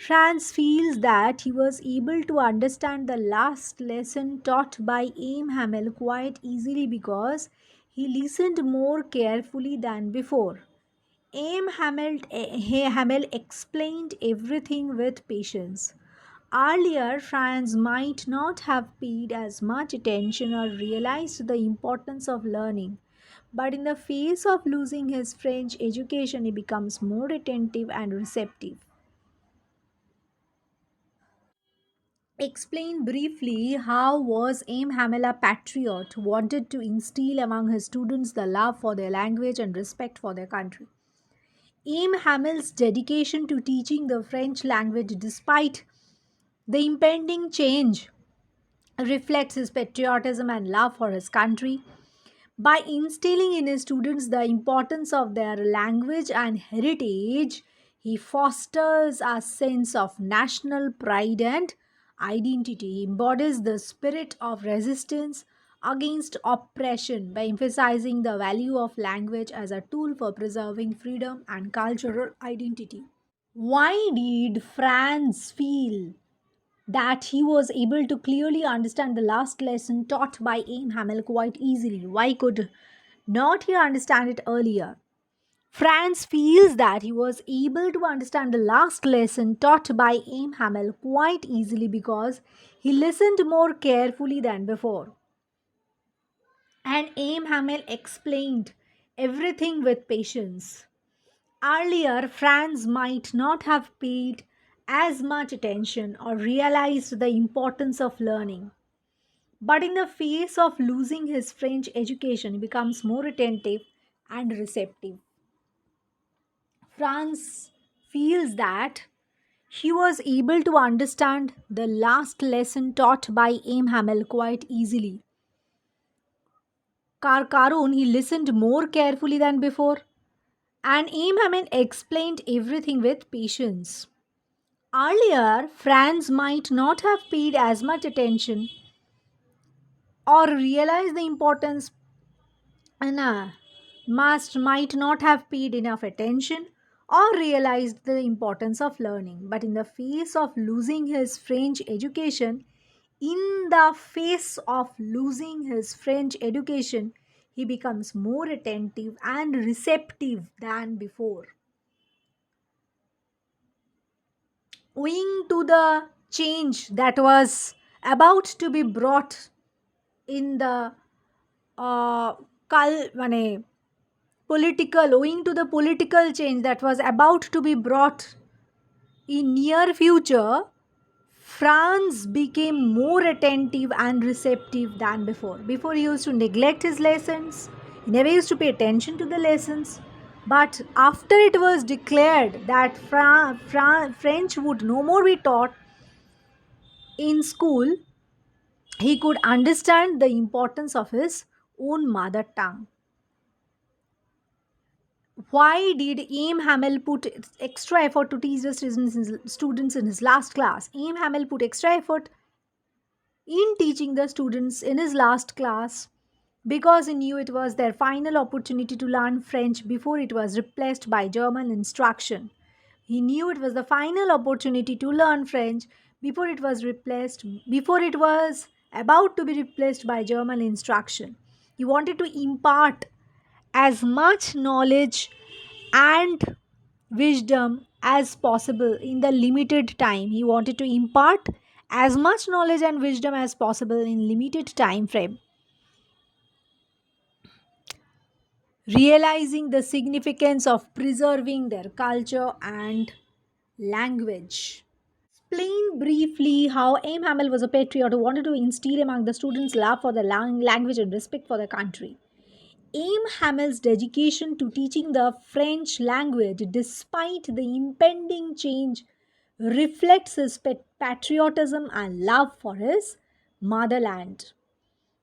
Franz feels that he was able to understand the last lesson taught by Aim Hamel quite easily because he listened more carefully than before. Hamel explained everything with patience. Earlier, Franz might not have paid as much attention or realized the importance of learning. But in the face of losing his French education, he becomes more attentive and receptive. Explain briefly how was Aim Hamel a patriot who wanted to instill among his students the love for their language and respect for their country. Aim Hamel's dedication to teaching the French language despite the impending change reflects his patriotism and love for his country. By instilling in his students the importance of their language and heritage, he fosters a sense of national pride and identity. He embodies the spirit of resistance against oppression by emphasizing the value of language as a tool for preserving freedom and cultural identity. Why did Franz feel that he was able to clearly understand the last lesson taught by Aim Hamel quite easily? Why could not he understand it earlier? Franz feels that he was able to understand the last lesson taught by Aim Hamel quite easily because he listened more carefully than before. And Aim Hamel explained everything with patience. Earlier, Franz might not have paid as much attention or realized the importance of learning. But in the face of losing his French education, he becomes more attentive and receptive. Franz feels that he was able to understand the last lesson taught by Aim Hamel quite easily. Karun, he listened more carefully than before, and Aim Hamel explained everything with patience. Earlier, Franz might not have paid as much attention or realized the importance and might not have paid enough attention or realized the importance of learning. But in the face of losing his French education, he becomes more attentive and receptive than before. Owing to the change that was about to be brought in the uh, মানে owing to the political change that was about to be brought in near future, France became more attentive and receptive than before. Before he used to neglect his lessons, he never used to pay attention to the lessons. But after it was declared that French would no more be taught in school, he could understand the importance of his own mother tongue. Why did Aim Hamel put extra effort to teach the students in his last class? Aim Hamel put extra effort in teaching the students in his last class because he knew it was their final opportunity to learn French before it was replaced by German instruction. He knew it was the final opportunity to learn French before it was about to be replaced by German instruction. He wanted to impart as much knowledge and wisdom as possible in the limited time. He wanted to impart as much knowledge and wisdom as possible in limited time frame, realizing the significance of preserving their culture and language. Explain briefly how Aim Hamel was a patriot who wanted to instill among the students love for the language and respect for the country. Aim Hamel's dedication to teaching the French language despite the impending change reflects his patriotism and love for his motherland.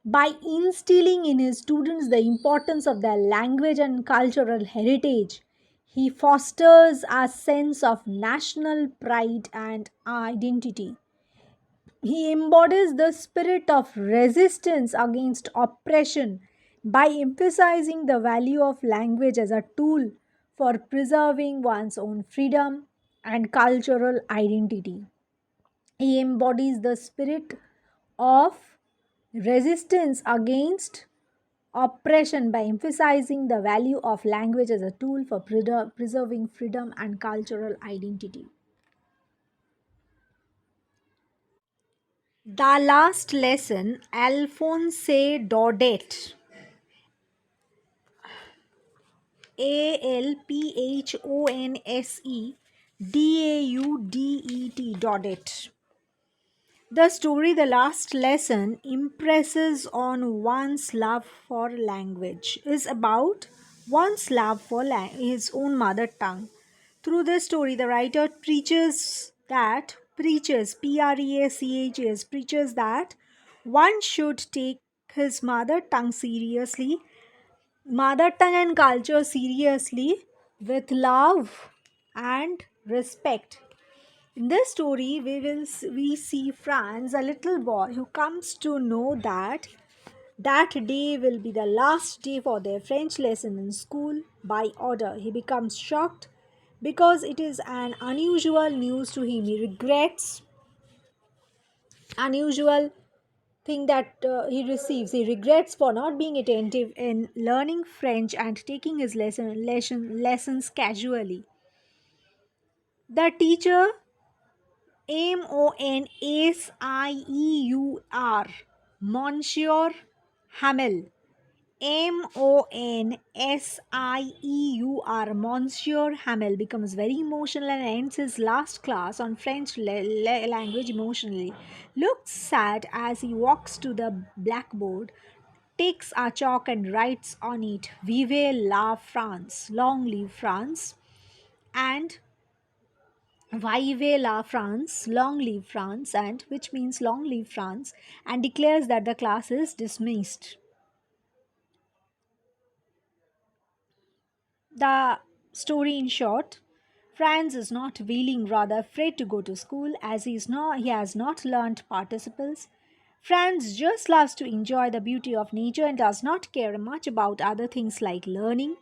By instilling in his students the importance of their language and cultural heritage, he fosters a sense of national pride and identity. He embodies the spirit of resistance against oppression by emphasizing the value of language as a tool for preserving one's own freedom and cultural identity. He embodies the spirit of resistance against oppression by emphasizing the value of language as a tool for preserving freedom and cultural identity. The last lesson, Alphonse Daudet, Alphonse Daudet. The story, The Last Lesson, impresses on one's love for language, is about one's love for his own mother tongue. Through this story, the writer preaches that one should take his mother tongue and culture seriously with love and respect. In this story, we see Franz, a little boy who comes to know that that day will be the last day for their French lesson in school by order. He becomes shocked because it is an unusual news to him. He regrets unusual thing that he receives. He regrets for not being attentive in learning French and taking his lessons casually. The teacher Monsieur Monsieur Hamel. Monsieur Hamel becomes very emotional and ends his last class on French language emotionally. Looks sad as he walks to the blackboard, takes a chalk and writes on it, Vive la France, long live France, and Vive la France, long live France, and which means long live France, and declares that the class is dismissed. The story in short, Franz is not willing, rather afraid to go to school as he has not learnt participles. Franz just loves to enjoy the beauty of nature and does not care much about other things like learning.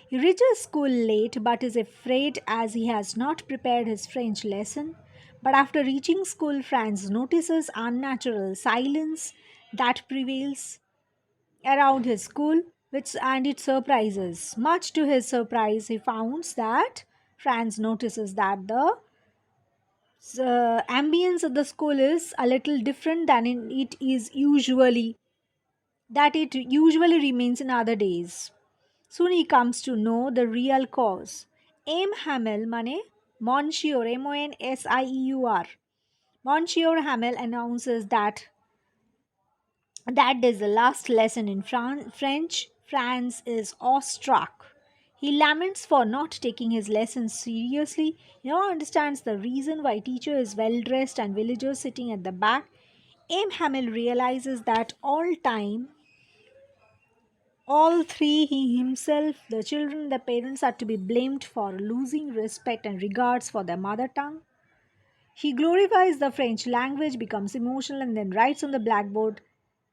He reaches school late but is afraid as he has not prepared his French lesson. But after reaching school, Franz notices unnatural silence that prevails around his school, which and it surprises. Much to his surprise, he finds that Franz notices that the ambience of the school is a little different than it usually remains in other days. Soon he comes to know the real cause. M. Hamel mane Monsieur Monsieur. Monsieur Hamel announces that is the last lesson in French. Franz is awestruck. He laments for not taking his lessons seriously. He now understands the reason why teacher is well dressed and villagers sitting at the back. M. Hamel realizes that all three, he himself, the children, the parents, are to be blamed for losing respect and regards for their mother tongue. He glorifies the French language, becomes emotional, and then writes on the blackboard,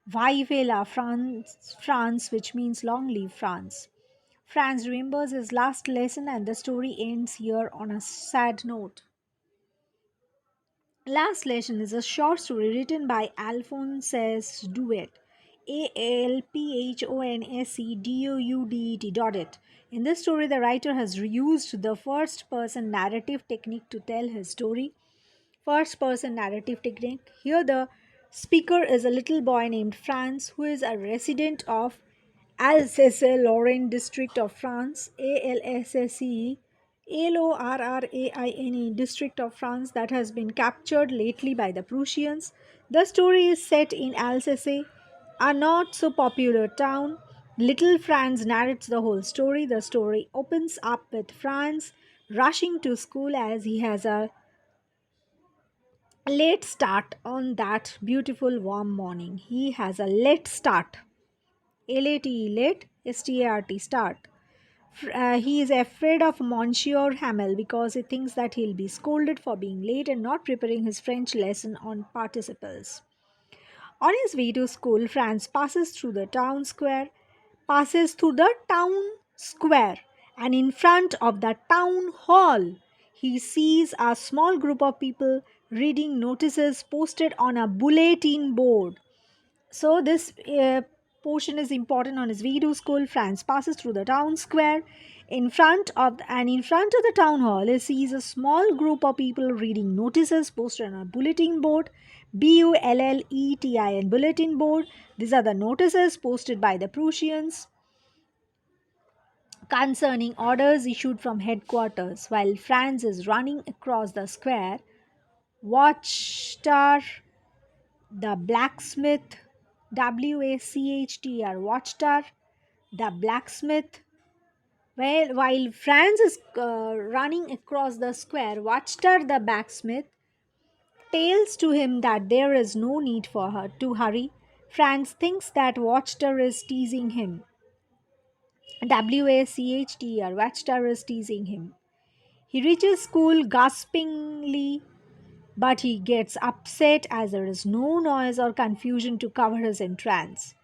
Vive la France, France, which means long live France. Franz remembers his last lesson, and the story ends here on a sad note. Last Lesson is a short story written by Alphonse Douet. Alphonse Daudet. In this story, the writer has reused the first person narrative technique to tell his story. First person narrative technique. Here, the speaker is a little boy named Franz who is a resident of Alsace-Lorraine district of France, ALSSE, Lorraine district of France that has been captured lately by the Prussians. The story is set in Alsace, a not so popular town. Little Franz narrates the whole story. The story opens up with Franz rushing to school as he has a late start on that beautiful warm morning. He has a late start. Late, late, start, start. He is afraid of Monsieur Hamel because he thinks that he'll be scolded for being late and not preparing his French lesson on participles. On his way to school, Franz passes through the town square, and in front of the town hall, he sees a small group of people reading notices posted on a bulletin board. So this portion is important. On his way to school, Franz passes through the town square. In front of the town hall, he sees a small group of people reading notices posted on a bulletin board. Bulletin bulletin board. These are the notices posted by the Prussians concerning orders issued from headquarters. While Franz is running across the square, Watchtower, the blacksmith, WACHTR, Watchtower, the blacksmith. While Franz is running across the square, Watchtower, the blacksmith, tells to him that there is no need for her to hurry. Franz thinks that Watchtower is teasing him. WACHTR, Watchtower is teasing him. He reaches school gaspingly, but he gets upset as there is no noise or confusion to cover his entrance.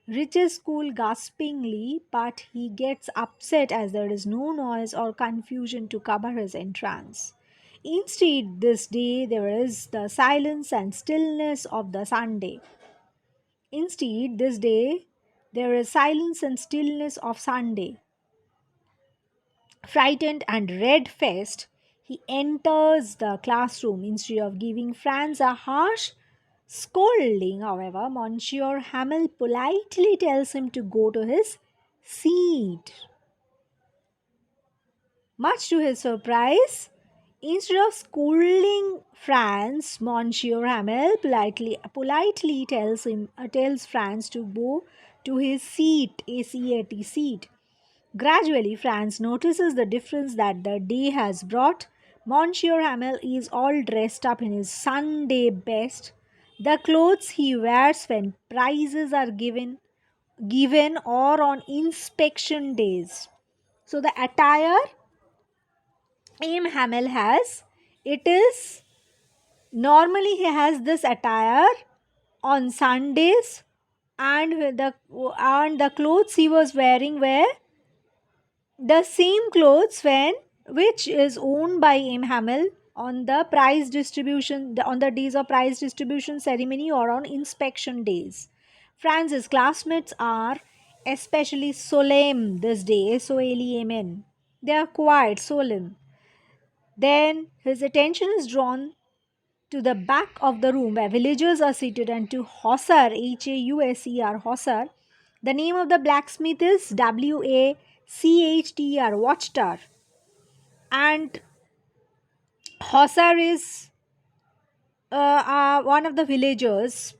Reaches school gaspingly, but he gets upset as there is no noise or confusion to cover his entrance. Instead, this day there is the silence and stillness of the Sunday. Instead, this day there is silence and stillness of Sunday. Frightened and red faced, he enters the classroom. Instead of giving Franz a harsh scolding, however, Monsieur Hamel politely tells him to go to his seat. Much to his surprise, instead of scolding Franz, Monsieur Hamel politely tells Franz to go to his seat, ACAT seat. Gradually, Franz notices the difference that the day has brought. Monsieur Hamel is all dressed up in his Sunday best, the clothes he wears when prizes are given or on inspection days. So the attire M. Hamel has, it is normally he has this attire on Sundays, and the clothes he was wearing were the same clothes when which is owned by M. Hamel on the prize distribution on the days of prize distribution ceremony or on inspection days. Franz's classmates are especially solemn this day, SOLEMN. They are quite solemn. Then his attention is drawn to the back of the room where villagers are seated and to Hauser, HAUSER, Hauser. The name of the blacksmith is WACHTR, Watchtower. And Hauser is one of the villagers.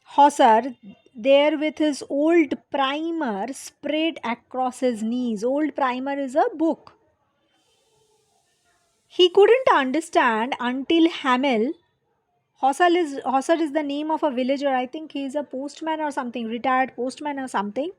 Hauser, there with his old primer spread across his knees. Old primer is a book. He couldn't understand until Hamel. Hauser is the name of a villager. I think he is a postman or something, retired postman or something,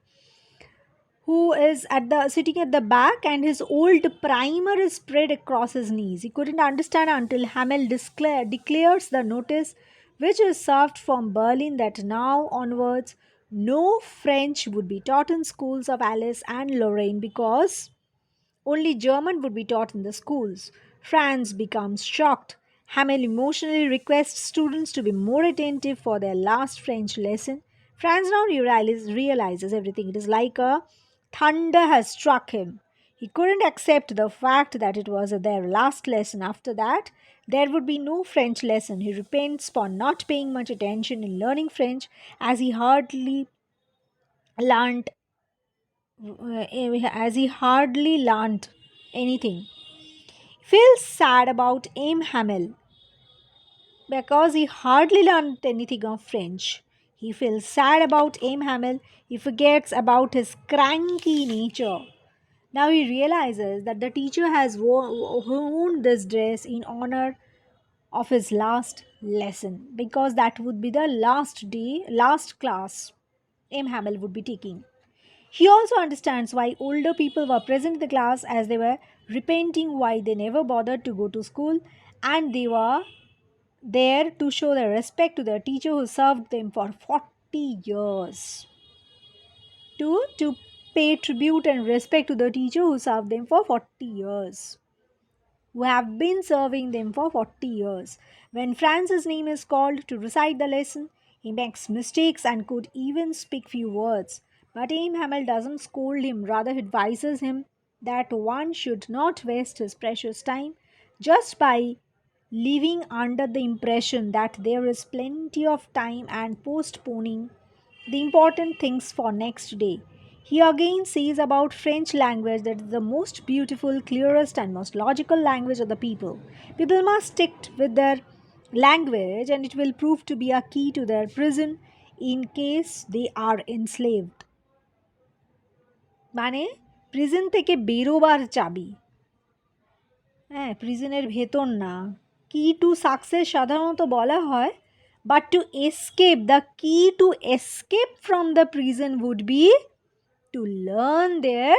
who is at the sitting at the back, and his old primer is spread across his knees. He couldn't understand until Hamel declares the notice which is served from Berlin that now onwards no French would be taught in schools of Alice and Lorraine because only German would be taught in the schools. Franz becomes shocked. Hamel emotionally requests students to be more attentive for their last French lesson. Franz now realizes everything. It is like a thunder has struck him. He couldn't accept the fact that it was their last lesson. After that, there would be no French lesson. He repents for not paying much attention in learning French as he hardly learned anything. Feels sad about Aim Hamel because he hardly learned anything of French. He feels sad about Aim Hamel. He forgets about his cranky nature. Now he realizes that the teacher has worn this dress in honor of his last lesson because that would be the last class Aim Hamel would be taking. He also understands why older people were present in the class as they were repenting why they never bothered to go to school and they were there to show their respect to their teacher who served them for 40 years. To pay tribute and respect to the teacher who served them for 40 years. Who have been serving them for 40 years. When Francis' name is called to recite the lesson, he makes mistakes and could even speak few words. But Aim Hamel doesn't scold him, rather, he advises him that one should not waste his precious time just by living under the impression that there is plenty of time and postponing the important things for next day. He again says about French language that is the most beautiful, clearest and most logical language of the people. People must stick with their language and it will prove to be a key to their prison in case they are enslaved. মানে prison থেকে বেরোবার চাবি হ্যাঁ প্রিজনের ভেতর না কি to success সাধারণত বলা হয় but to escape the key to escape from the prison would be to learn their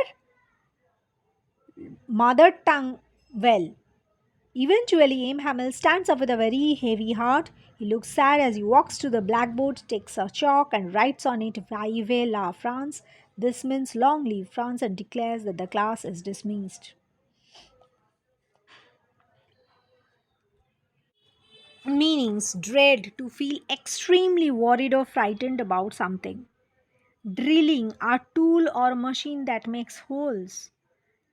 mother tongue well. Eventually, Aim Hamel stands up with a very heavy heart. He looks sad as he walks to the blackboard, takes a chalk, and writes on it Vive la France. This means long live France and declares that the class is dismissed. Meanings dread, to feel extremely worried or frightened about something. Drilling, a tool or machine that makes holes.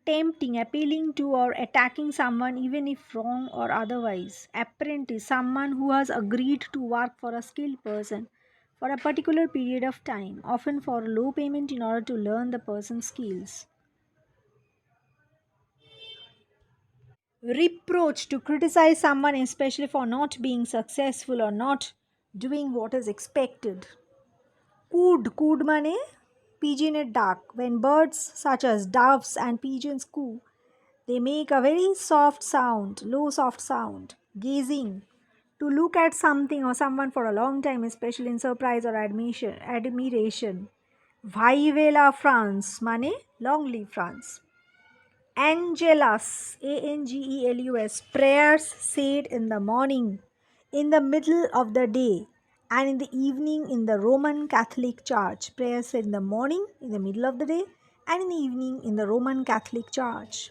Tempting, appealing to, or attacking someone even if wrong or otherwise. Apprentice, someone who has agreed to work for a skilled person for a particular period of time, often for low payment in order to learn the person's skills. Reproach, to criticize someone especially for not being successful or not doing what is expected. Cood mane pigeonette duck. When birds such as doves and pigeons coo, they make a very soft sound, low soft sound. Gazing, to look at something or someone for a long time, especially in surprise or admiration. Vive la France, mane long live France. Angelus, Angelus, prayers said in the morning, in the middle of the day, and in the evening in the Roman Catholic Church. Prayers said in the morning, in the middle of the day, and in the evening in the Roman Catholic Church.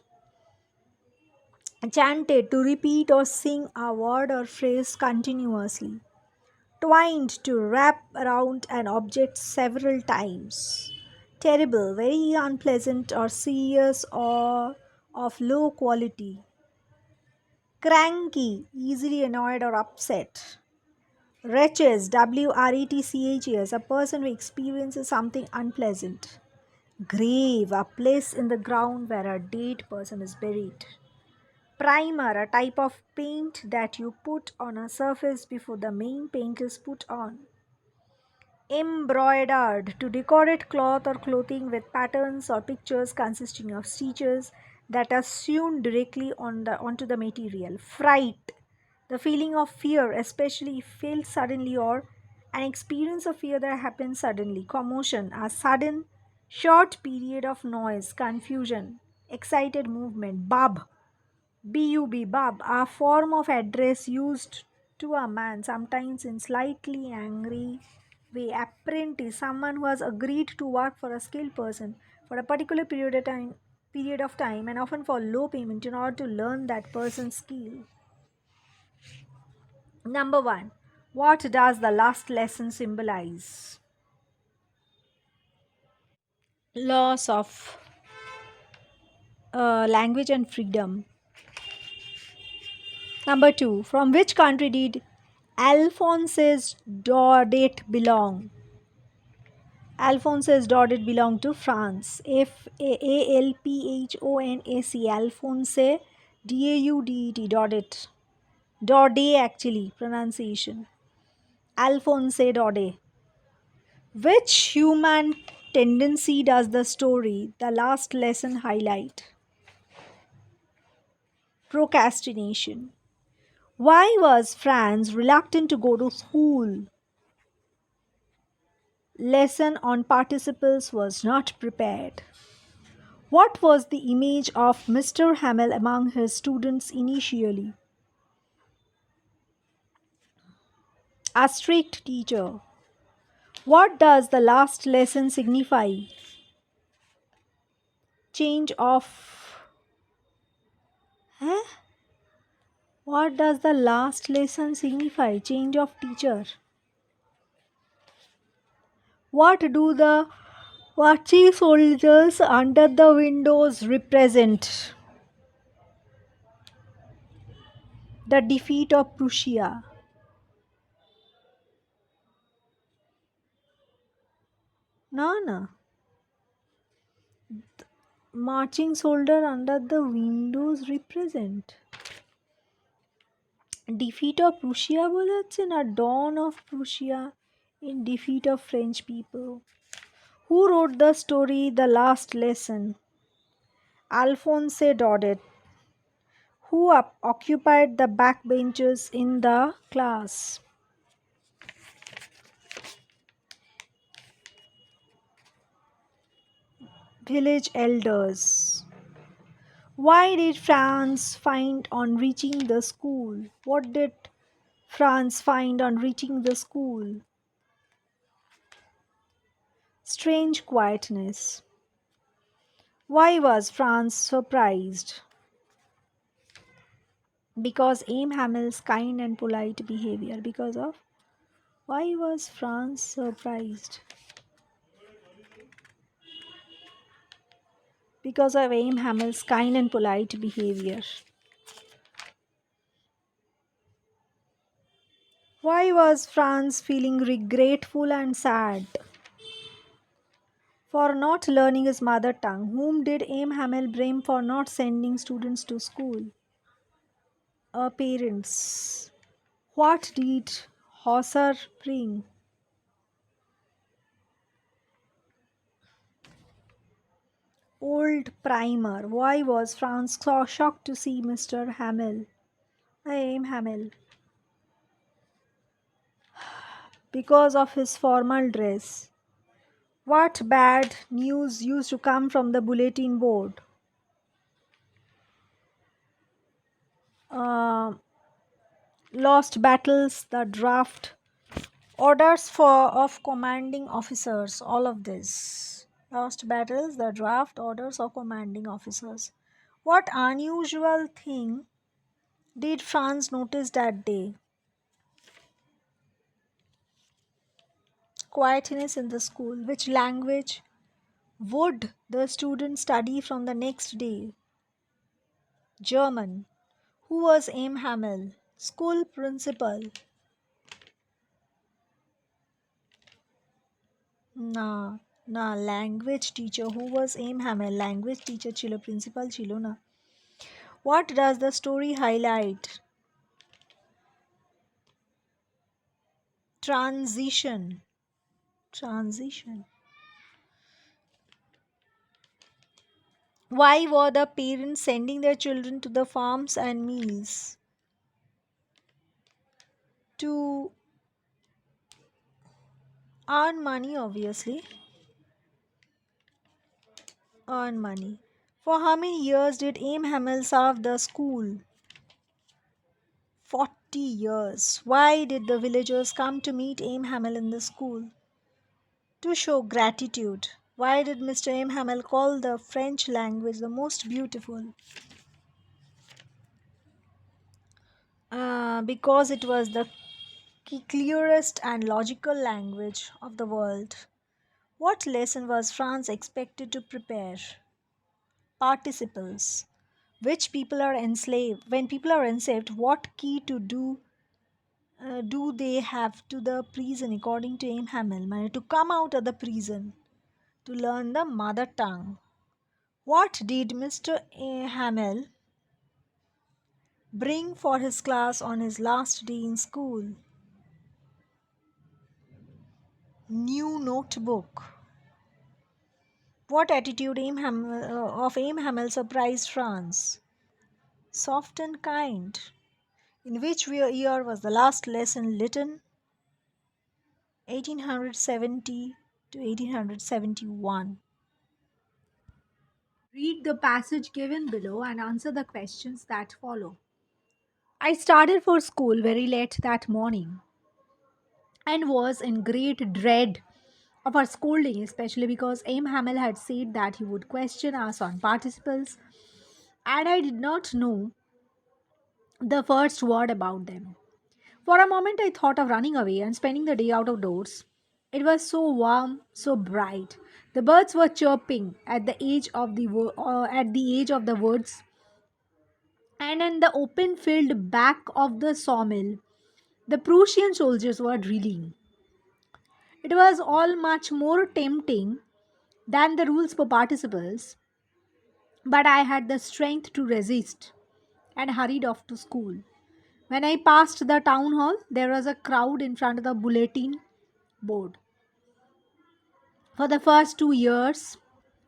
Chanted, to repeat or sing a word or phrase continuously. Twined, to wrap around an object several times. Terrible, very unpleasant or serious or of low quality. Cranky, easily annoyed or upset. Wretches, Wretches, a person who experiences something unpleasant. Grave, a place in the ground where a dead person is buried. Primer, a type of paint that you put on a surface before the main paint is put on. Embroidered, to decorate cloth or clothing with patterns or pictures consisting of stitches that are sewn directly onto the material. Fright, the feeling of fear, especially if felt suddenly or an experience of fear that happens suddenly. Commotion, a sudden, short period of noise, confusion, excited movement. Bub, bub, a form of address used To a man, sometimes in slightly angry way. Apprentice, someone who has agreed to work for a skilled person for a particular period of time and often for low payment in order to learn that person's skill. Number one, what does the last lesson symbolize? Loss of language and freedom. Number two, from which country did Alphonse's Daudet belong? Alphonse Daudet belonged to France. Alphonse, Alphonse, Daudet, Daudet. Daudet actually, pronunciation. Alphonse Daudet. Which human tendency does the story, the last lesson, highlight? Procrastination. Why was Franz reluctant to go to school? Lesson on participles was not prepared. What was the image of Mr. Hamel among his students initially? A strict teacher. What does the last lesson signify? Change of. Huh? What does the last lesson signify? Change of teacher. What do the watchy soldiers under the windows represent? The defeat of Prussia. No, no. Marching soldier under the windows represent defeat of Prussia বোঝাচ্ছে না dawn of Prussia in defeat of French people. Who wrote the story The Last Lesson? Alphonse Daudet. Who occupied the backbenches in the class? Village elders. Why did Franz find on reaching the school? What did Franz find on reaching the school? Strange quietness. Why was Franz surprised? Because Aim Hamel's kind and polite behavior. Because of why was Franz surprised? Because of Aim Hamel's kind and polite behavior. Why was Franz feeling regretful and sad? For not learning his mother tongue. Whom did Aim Hamel blame for not sending students to school? Parents. What did Hauser bring? Old primer. Why was Franz so shocked to see Mr. Hamel? Aim Hamel. Because of his formal dress. What bad news used to come from the bulletin board? Uh, Lost battles, the draft, orders for of commanding officers, all of this. Lost battles, the draft, orders of commanding officers. What unusual thing did Franz notice that day? Quietness in the school. Which language would the student study from the next day? German. Who was Aim Hamel? School principal. না, না, language teacher. Who was Aim Hamel? Language teacher ছিল, principal ছিল না. What does the story highlight? Transition. Transition. Why were the parents sending their children to the farms and meals? To earn money, obviously. Earn money. For how many years did Aim Hamel serve the school? 40 50 years. Why did the villagers come to meet Aim Hamel in the school? To show gratitude. Why did Mr. Aim Hamel call the French language the most beautiful? Because it was the clearest and logical language of the world. What lesson was France expected to prepare? Participles. Which people are enslaved? When people are enslaved, what key to do they have to the prison according to Aim Hamel? To come out of the prison, to learn the mother tongue. What did Mr. Hamel bring for his class on his last day in school? New notebook. What attitude of Aim Hamel surprised France? Soft and kind. In which year was the last lesson written? 1870 to 1871. Read the passage given below and answer the questions that follow. I started for school very late that morning and was in great dread of our scolding, especially because Aim Hamel had said that he would question us on participles, and I did not know the first word about them. For a moment, I thought of running away and spending the day out of doors. It was so warm, so bright. The birds were chirping at the edge of the woods, and in the open field back of the sawmill, the Prussian soldiers were drilling. It was all much more tempting than the rules for participles, but I had the strength to resist and hurried off to school. When I passed the town hall, there was a crowd in front of the bulletin board. For the first 2 years,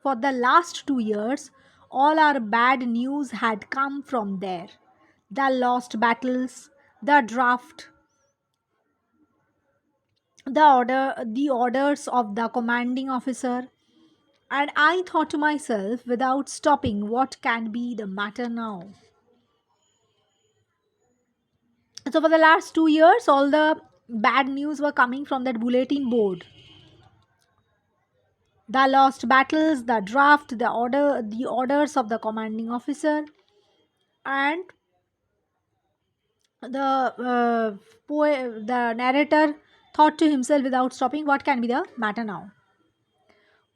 for the last 2 years, all our bad news had come from there. The lost battles, the draft, the orders of the commanding officer, and I thought to myself without stopping, what can be the matter now? So for the last 2 years, all the bad news were coming from that bulletin board. The lost battles, the draft, the orders of the commanding officer, and the narrator thought to himself without stopping, what can be the matter now?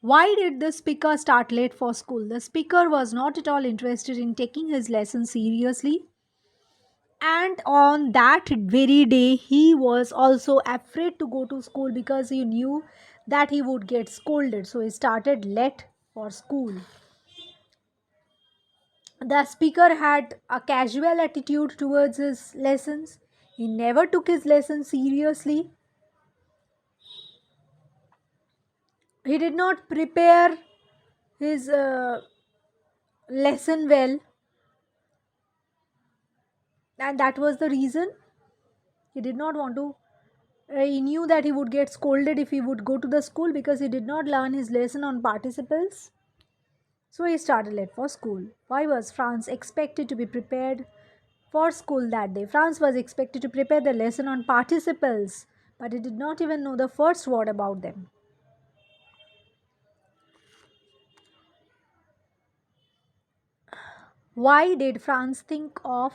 Why did the speaker start late for school? The speaker was not at all interested in taking his lesson seriously, and on that very day he was also afraid to go to school because he knew that he would get scolded, so he started late for school. The speaker had a casual attitude towards his lessons. He never took his lessons seriously. He did not prepare his lesson well, and that was the reason he did not want to. He knew that he would get scolded if he would go to the school because he did not learn his lesson on participles. So he started late for school. Why was France expected to be prepared for school that day? France was expected to prepare the lesson on participles, but he did not even know the first word about them. Why did France think of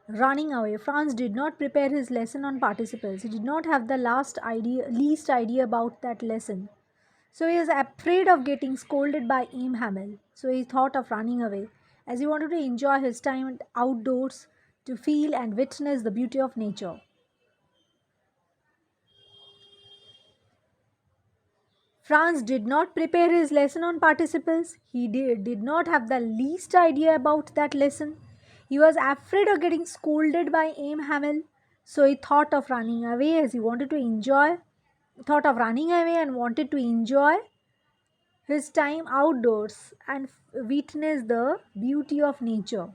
running away? France did not prepare his lesson on participles. He did not have the least idea about that lesson. So he was afraid of getting scolded by Aim Hamel. So he thought of running away, as he wanted to enjoy his time outdoors to feel and witness the beauty of nature. France did not prepare his lesson on participles. He did not have the least idea about that lesson. He was afraid of getting scolded by Aim Hamel. So he thought of running away as he wanted to enjoy, thought of running away and wanted to enjoy his time outdoors and witness the beauty of nature.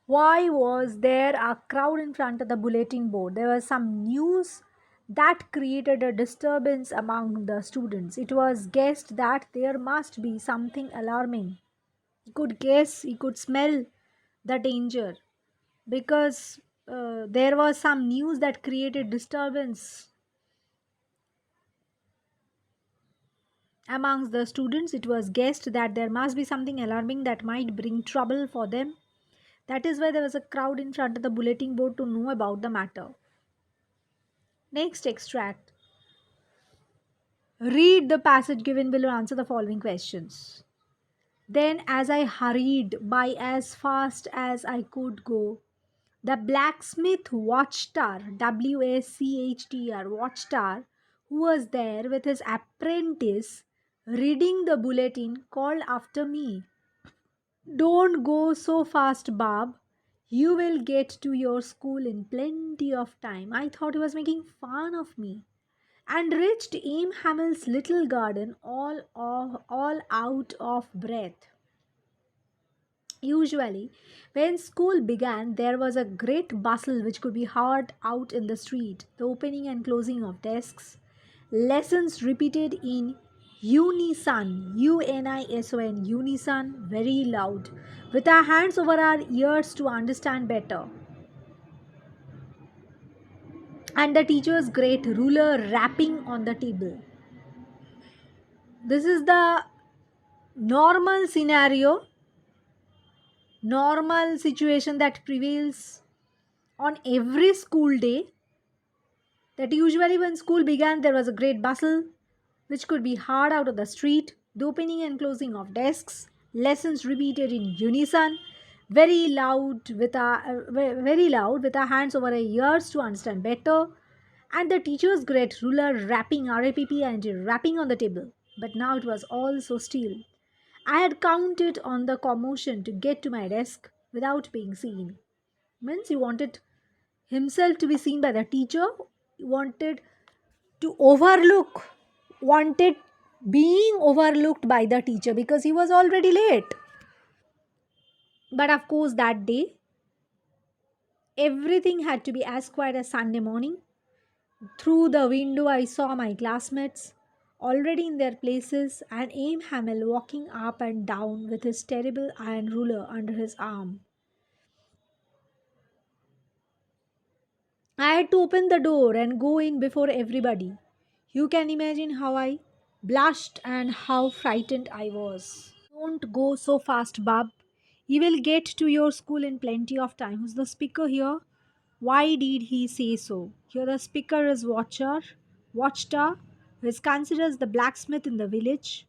Why was there a crowd in front of the bulletin board? There was some news that created a disturbance among the students. It was guessed that there must be something alarming. He could guess, he could smell the danger. because there was some news that created disturbance amongst the students. It was guessed that there must be something alarming that might bring trouble for them. That is why there was a crowd in front of the bulletin board to know about the matter. Next extract. Read the passage given below, answer the following questions. Then, as I hurried by as fast as I could go, the blacksmith watchtower, WACHTR, watchtower, who was there with his apprentice reading the bulletin, called after me, "Don't go so fast, Bob. You will get to your school in plenty of time." I thought he was making fun of me. And reached Aim Hamill's little garden all out of breath. Usually, when school began, there was a great bustle which could be heard out in the street, the opening and closing of desks, lessons repeated in unison, UNISON, unison, very loud, with our hands over our ears to understand better, and the teacher's great ruler rapping on the table. This is the normal scenario, normal situation that prevails on every school day, that usually when school began there was a great bustle which could be heard out of the street, the opening and closing of desks, lessons repeated in unison, very loud with our hands over our ears to understand better, and the teacher's great ruler rapping, RAPP, and rapping on the table. But now it was all so still. I had counted on the commotion to get to my desk without being seen. Means he wanted himself to be seen by the teacher, he wanted to overlook, wanted being overlooked by the teacher because he was already late. But of course, that day, everything had to be as quiet as Sunday morning. Through the window, I saw my classmates already in their places and Aim Hamill walking up and down with his terrible iron ruler under his arm. I had to open the door and go in before everybody. You can imagine how I blushed and how frightened I was. "Don't go so fast, Bub. You will get to your school in plenty of time." Who's the speaker here? Why did he say so? Here the speaker is Watchtower, who is considered as the blacksmith in the village.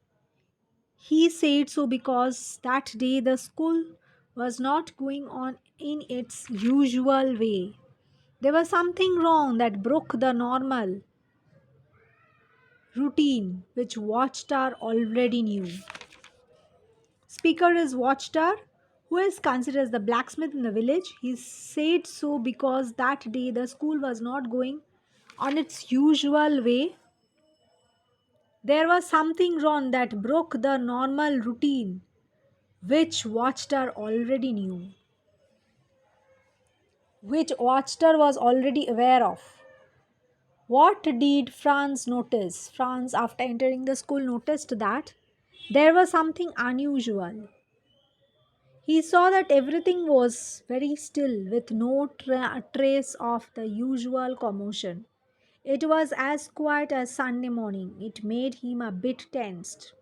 He said so because that day the school was not going on in its usual way. There was something wrong that broke the normal routine which Watchtower already knew. Speaker is Watchtower, who is considered as the blacksmith in the village. He said so because that day the school was not going on its usual way. There was something wrong that broke the normal routine which Watchtower already knew, which Watchtower was already aware of. What did Franz notice? Franz, after entering the school, noticed that there was something unusual. He saw that everything was very still with no trace of the usual commotion. It was as quiet as Sunday morning. It made him a bit tensed.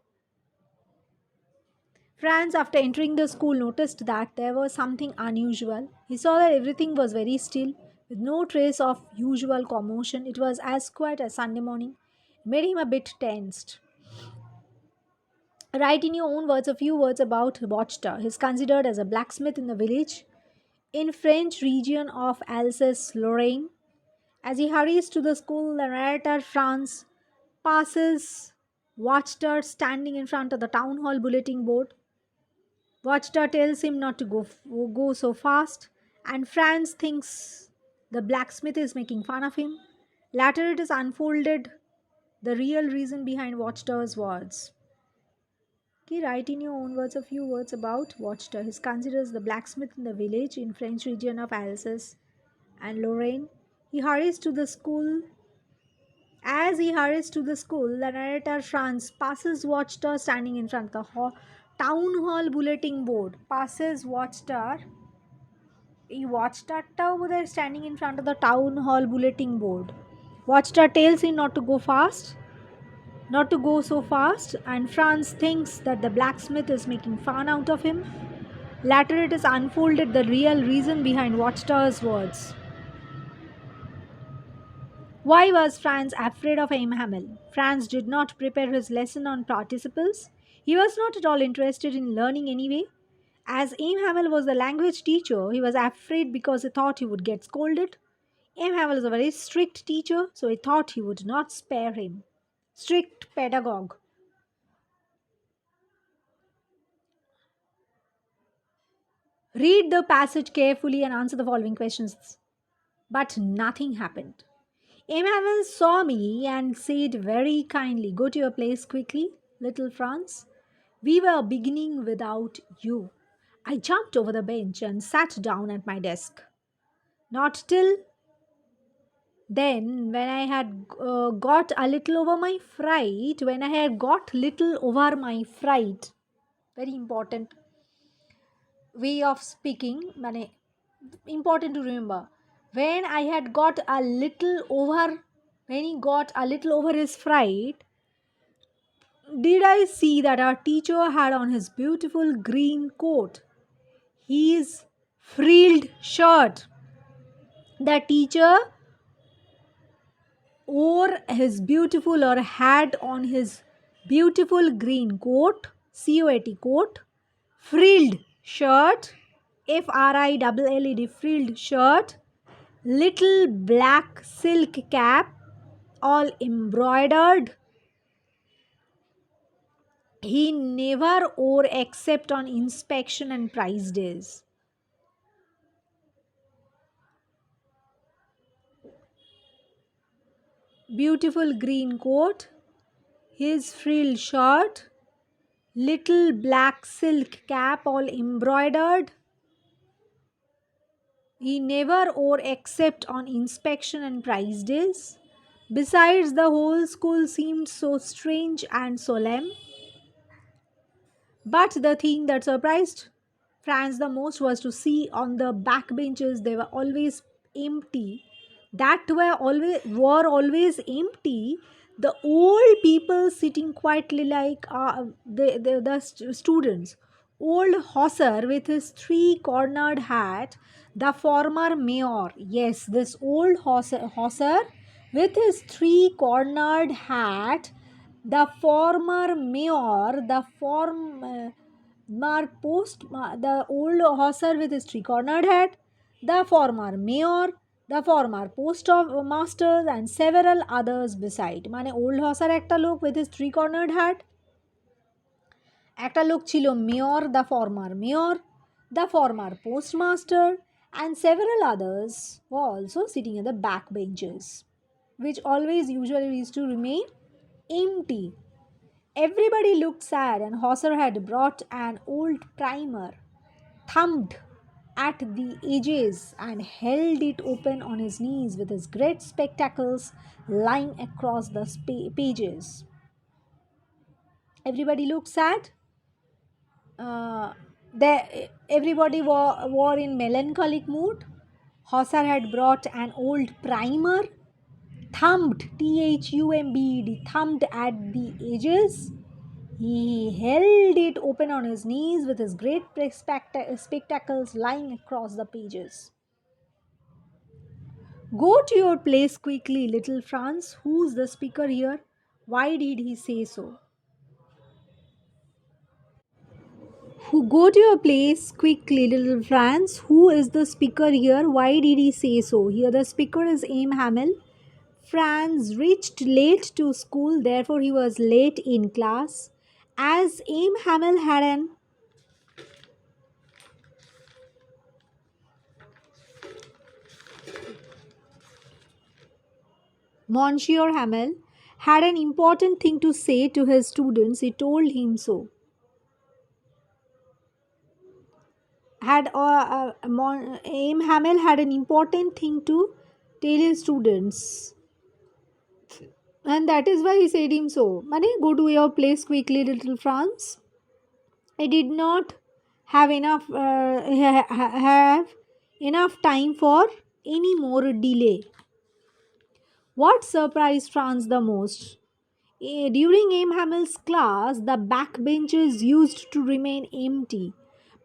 Franz, after entering the school, noticed that there was something unusual. He saw that everything was very still with no trace of usual commotion. It was as quiet as Sunday morning. It made him a bit tensed. Write in your own words a few words about Watchtower. He is considered as a blacksmith in the village in French region of Alsace-Lorraine. As he hurries to the school, the narrator Franz passes Watchtower standing in front of the town hall bulletin board. Watchtower tells him not to go so fast, and Franz thinks the blacksmith is making fun of him. Later, it is unfolded the real reason behind Watchtower's words. Okay, write in your own words a few words about Watchtower. He is considered as the blacksmith in the village in French region of Alsace and Lorraine. He hurries to the school. As he hurries to the school, the narrator Franz passes Watchtower standing in front of the town hall bulletin board. Passes Watchtower এই ওয়াচটারটাও বোধহয় standing in front of the town hall bulletin board. Watchtower tells him not to go so fast, and Franz thinks that the blacksmith is making fun out of him. Later, it is unfolded the real reason behind Watchtower's words. Why was Franz afraid of Aim Hamel? Franz did not prepare his lesson on participles. He was not at all interested in learning anyway. As Aim Hamel was the language teacher, he was afraid because he thought he would get scolded. Aim Hamel is a very strict teacher, so he thought he would not spare him. Strict pedagogue. Read the passage carefully and answer the following questions. But nothing happened. Emmanuel saw me and said very kindly, "Go to your place quickly, little Franz. We were beginning without you." I jumped over the bench and sat down at my desk. Not till then, when I had got a little over my fright, when I had got little over my fright, very important way of speaking, মানে important to remember. When he got a little over his fright, did I see that our teacher had on his beautiful green coat, his frilled shirt. The teacher wore his beautiful or had on his beautiful green coat, COAT coat, frilled shirt, FRILLED frilled shirt, little black silk cap, all embroidered. He never wore except on inspection and prize days. Beautiful green coat, his frilled shirt, little black silk cap, all embroidered. He never wore except on inspection and prize days. Besides, the whole school seemed so strange and solemn. But the thing that surprised Franz the most was to see on the back benches they were always empty. Were always empty. The old people sitting quietly like the students. Old Hosser with his three-cornered hat, the former mayor. Yes, this old Hosser with his three-cornered hat, the former mayor, the old Hosser with his three-cornered hat, the former mayor, the former post of masters, and several others beside. মানে old Hosser একটা লোক with his three-cornered hat, একটা লোক ছিল mayor, the former mayor, the former postmaster, and several others were also sitting at the back benches, which always usually used to remain empty. Everybody looked sad, and Hosser had brought an old primer, thumbed at the edges, and held it open on his knees with his great spectacles lying across the pages. Everybody looked sad. Everybody were in melancholic mood. Hosser had brought an old primer, thumbed, THUMBED, thumbed at the edges. He held it open on his knees with his great spectacles lying across the pages. "Go to your place quickly, little Franz. Who's the speaker here? Why did he say so?" Who Go to your place quickly, little Franz. Who is the speaker here? Why did he say so? Here the speaker is Aim Hamel. Franz reached late to school, therefore he was late in class. As Aim Hamel had an Monsieur Hamel had an important thing to say to his students, he told him so. Aim Hamel had an important thing to tell his students, and that is why he said him so. Mane, go to your place quickly, little Franz. I did not have enough. Have enough time for any more delay. What surprised Franz the most? During Aim Hamill's class, the backbenches used to remain empty.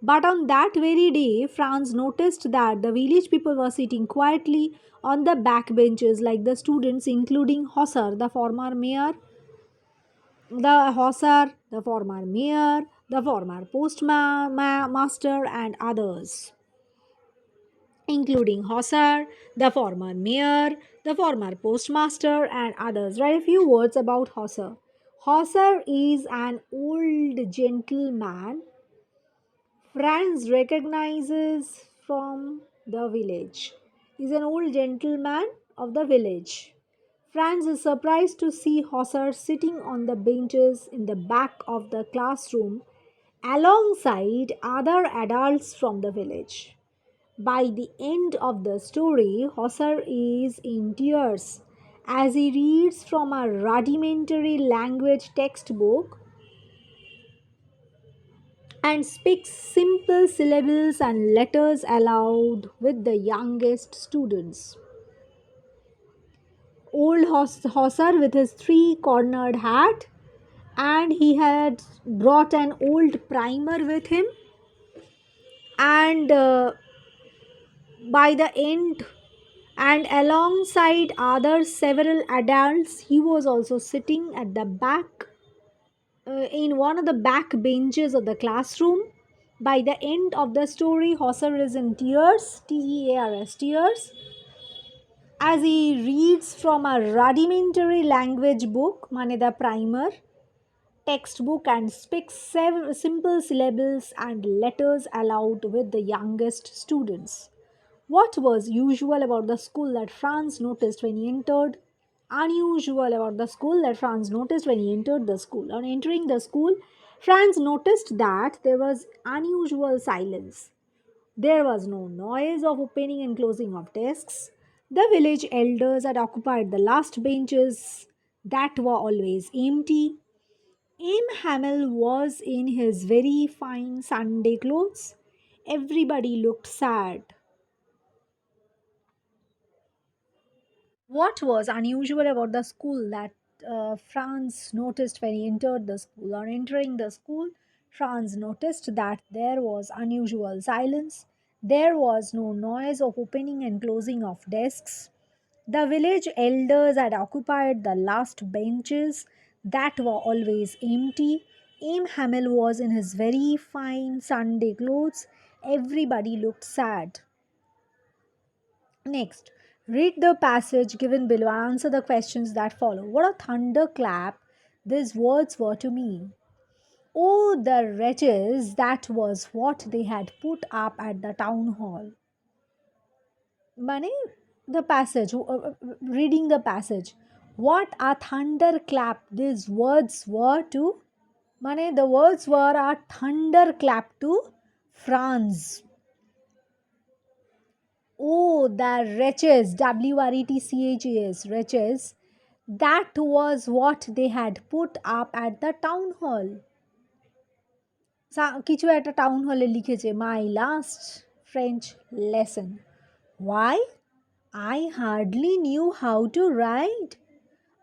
But on that very day, Franz noticed that the village people were sitting quietly on the backbenches, like the students, including Hosser, the former mayor, the former postmaster, and others, including Hosser, the former mayor, the former postmaster, and others. Write a few words about Hosser. Hosser is an old gentleman Franz recognizes from the village. He is an old gentleman of the village. Franz is surprised to see Hosser sitting on the benches in the back of the classroom alongside other adults from the village. By the end of the story, Hosser is in tears as he reads from a rudimentary language textbook and speaks simple syllables and letters aloud with the youngest students. Old Hosser with his three cornered hat, and he had brought an old primer with him, and by the end and alongside other several adults, he was also sitting at the back in one of the back benches of the classroom. By the end of the story, Hosser is in tears, tears, tears, as he reads from a rudimentary language book, mane the primer, textbook, and speaks simple syllables and letters aloud with the youngest students. What was usual about the school that Franz noticed when he entered? Unusual about the school that Franz noticed when he entered the school. On entering the school, Franz noticed that there was unusual silence. There was no noise of opening and closing of desks. The village elders had occupied the last benches that were always empty. Im Hamel was in his very fine Sunday clothes. Everybody looked sad. What was unusual about the school that Franz noticed when he entered the school? On entering the school, Franz noticed that there was unusual silence. There was no noise of opening and closing of desks. The village elders had occupied the last benches that were always empty. Aim Hamel was in his very fine Sunday clothes. Everybody looked sad. Next, read the passage given below and answer the questions that follow. What a thunderclap these words were to me. Oh, the wretches, that was what they had put up at the town hall. Mane, the passage, reading the passage. What a thunderclap these words were to. Mane, the words were a thunderclap to Franz. Oh, the wretches, WRETCHES, wretches. That was what they had put up at the town hall. কিছু একটা town হলে লিখেছে মাই last French lesson. Why? I hardly knew how to write.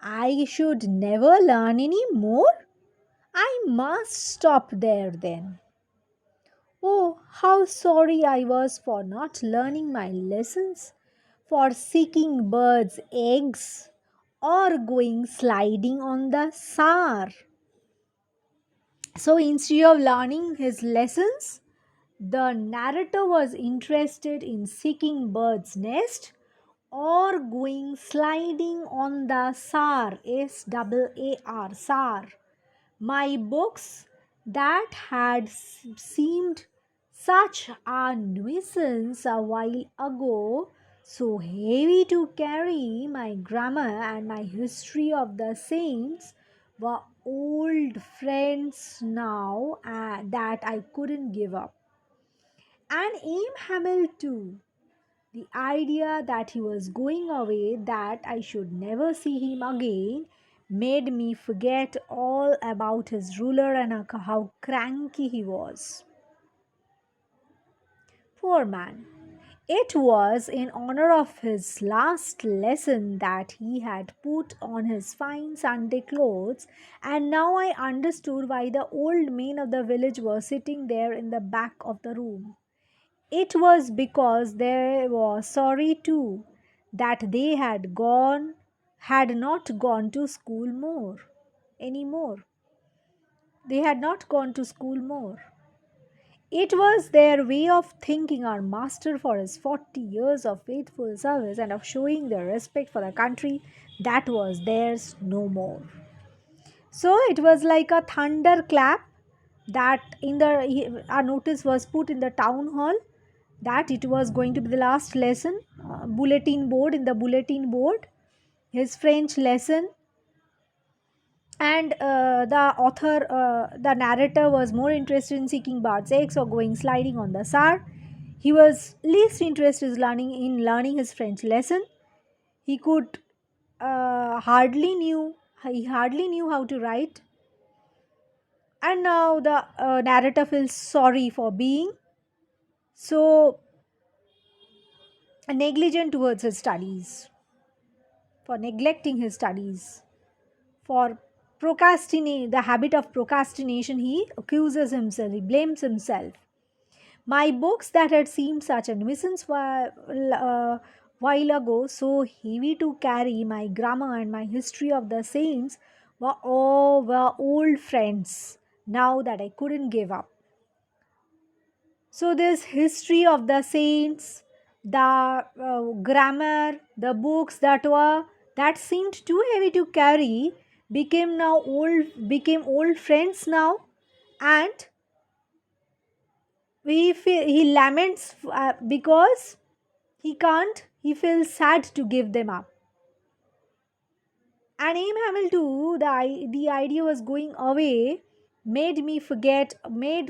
I should never learn any more. I must stop there then. Oh, how sorry I was for not learning my lessons, for seeking birds' eggs, or going sliding on the Sar. So instead of learning his lessons, the narrator was interested in seeking birds' nest or going sliding on the Sar, Sar, Sar. My books that had seemed such a nuisance a while ago, so heavy to carry, my grammar and my history of the saints, were old friends now that I couldn't give up. And Aim Hamel too. The idea that he was going away, that I should never see him again, made me forget all about his ruler and how cranky he was. Poor man. It was in honor of his last lesson that he had put on his fine Sunday clothes, and now I understood why the old men of the village were sitting there in the back of the room. It was because they were sorry too that they had not gone to school more anymore. They had not gone to school more. It was their way of thanking our master for his 40 years of faithful service and of showing their respect for the country that was theirs no more. So it was like a thunderclap that a notice was put in the town hall that it was going to be the last lesson, bulletin board, his French lesson, and the narrator was more interested in seeking Bart's eggs or going sliding on the Sar. He was least interested in learning his French lesson. He could hardly knew he hardly knew how to write, and now the narrator feels sorry for being so negligent towards his studies, for neglecting his studies, for procrastinate the habit of procrastination. He accuses himself, he blames himself. My books that had seemed such a nuisance while ago, so heavy to carry, my grammar and my history of the saints were old friends now that I couldn't give up. So this history of the saints, the grammar, the books that seemed too heavy to carry became old friends now, and he laments because he feels sad to give them up. And Aim Hamil too, the idea was going away, made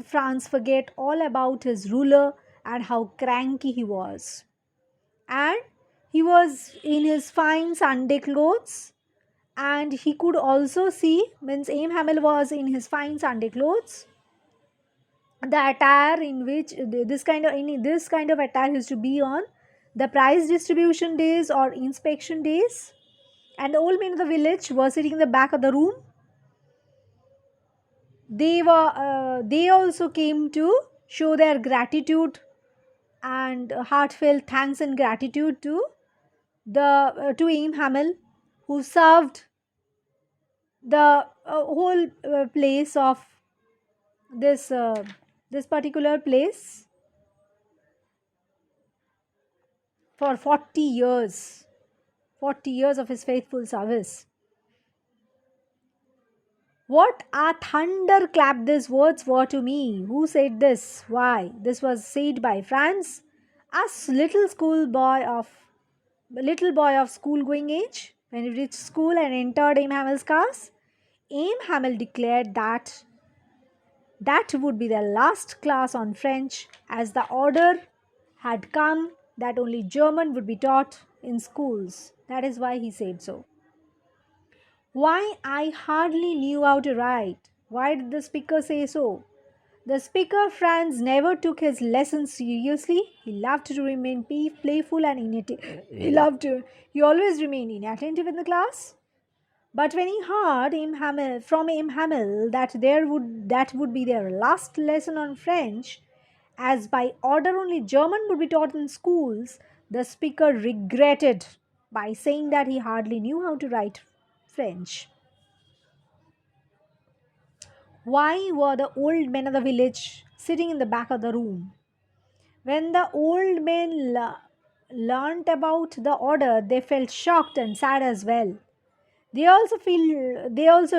France forget all about his ruler and how cranky he was. And he was in his fine Sunday clothes, and he could also see, means Aim Hamil was in his fine Sunday clothes, the attire in which this kind of attire used to be on the prize distribution days or inspection days, and the old men of the village were sitting in the back of the room. They also came to show their gratitude and heartfelt thanks and gratitude to Aim Hamel, who served the whole place of this this particular place for 40 years, 40 years of his faithful service. What a thunderclap these words were to me. Who said this? Why? This was said by Franz, a little boy of school going age. When he reached school and entered Aim Hamel's class, Aim Hamel declared that that would be the last class on French, as the order had come that only German would be taught in schools. That is why he said so. Why, I hardly knew how to write. Why did the speaker say so? The speaker, Franz, never took his lessons seriously. He loved to remain playful and inattentive. He always remained inattentive in the class. But when he heard from Im Hamel that would be their last lesson on French, as by order only German would be taught in schools, the speaker regretted by saying that he hardly knew how to write French. Why were the old men of the village sitting in the back of the room? When the old men learnt about the order, they felt shocked and sad as well. They also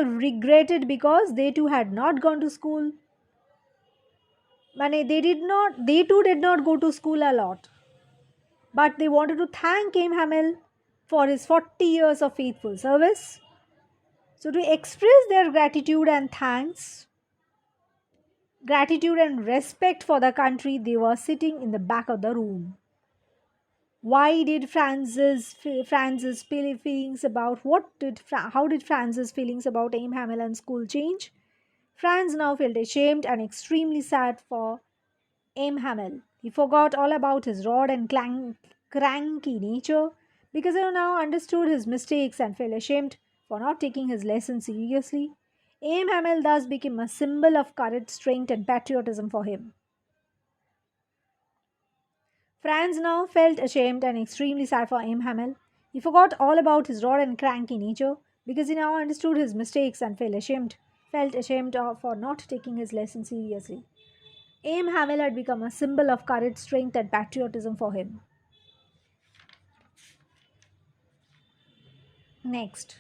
regretted because they too had not gone to school. They too did not go to school a lot. But they wanted to thank Aim Hamel for his 40 years of faithful service. So to express their gratitude and respect for the country, they were sitting in the back of the room. Why did Franz's feelings about how did Franz's feelings about Aim Hamel and school change? Franz now felt ashamed and extremely sad for Aim Hamel. He forgot all about his rod and cranky nature because he now understood his mistakes and felt ashamed for not taking his lesson seriously. Aim Hamel thus became a symbol of courage, strength, and patriotism for him. Franz now felt ashamed and extremely sad for Aim Hamel. He forgot all about his rod and cranky nature because he now understood his mistakes and for not taking his lesson seriously. Aim Hamel had become a symbol of courage, strength, and patriotism for him. Next.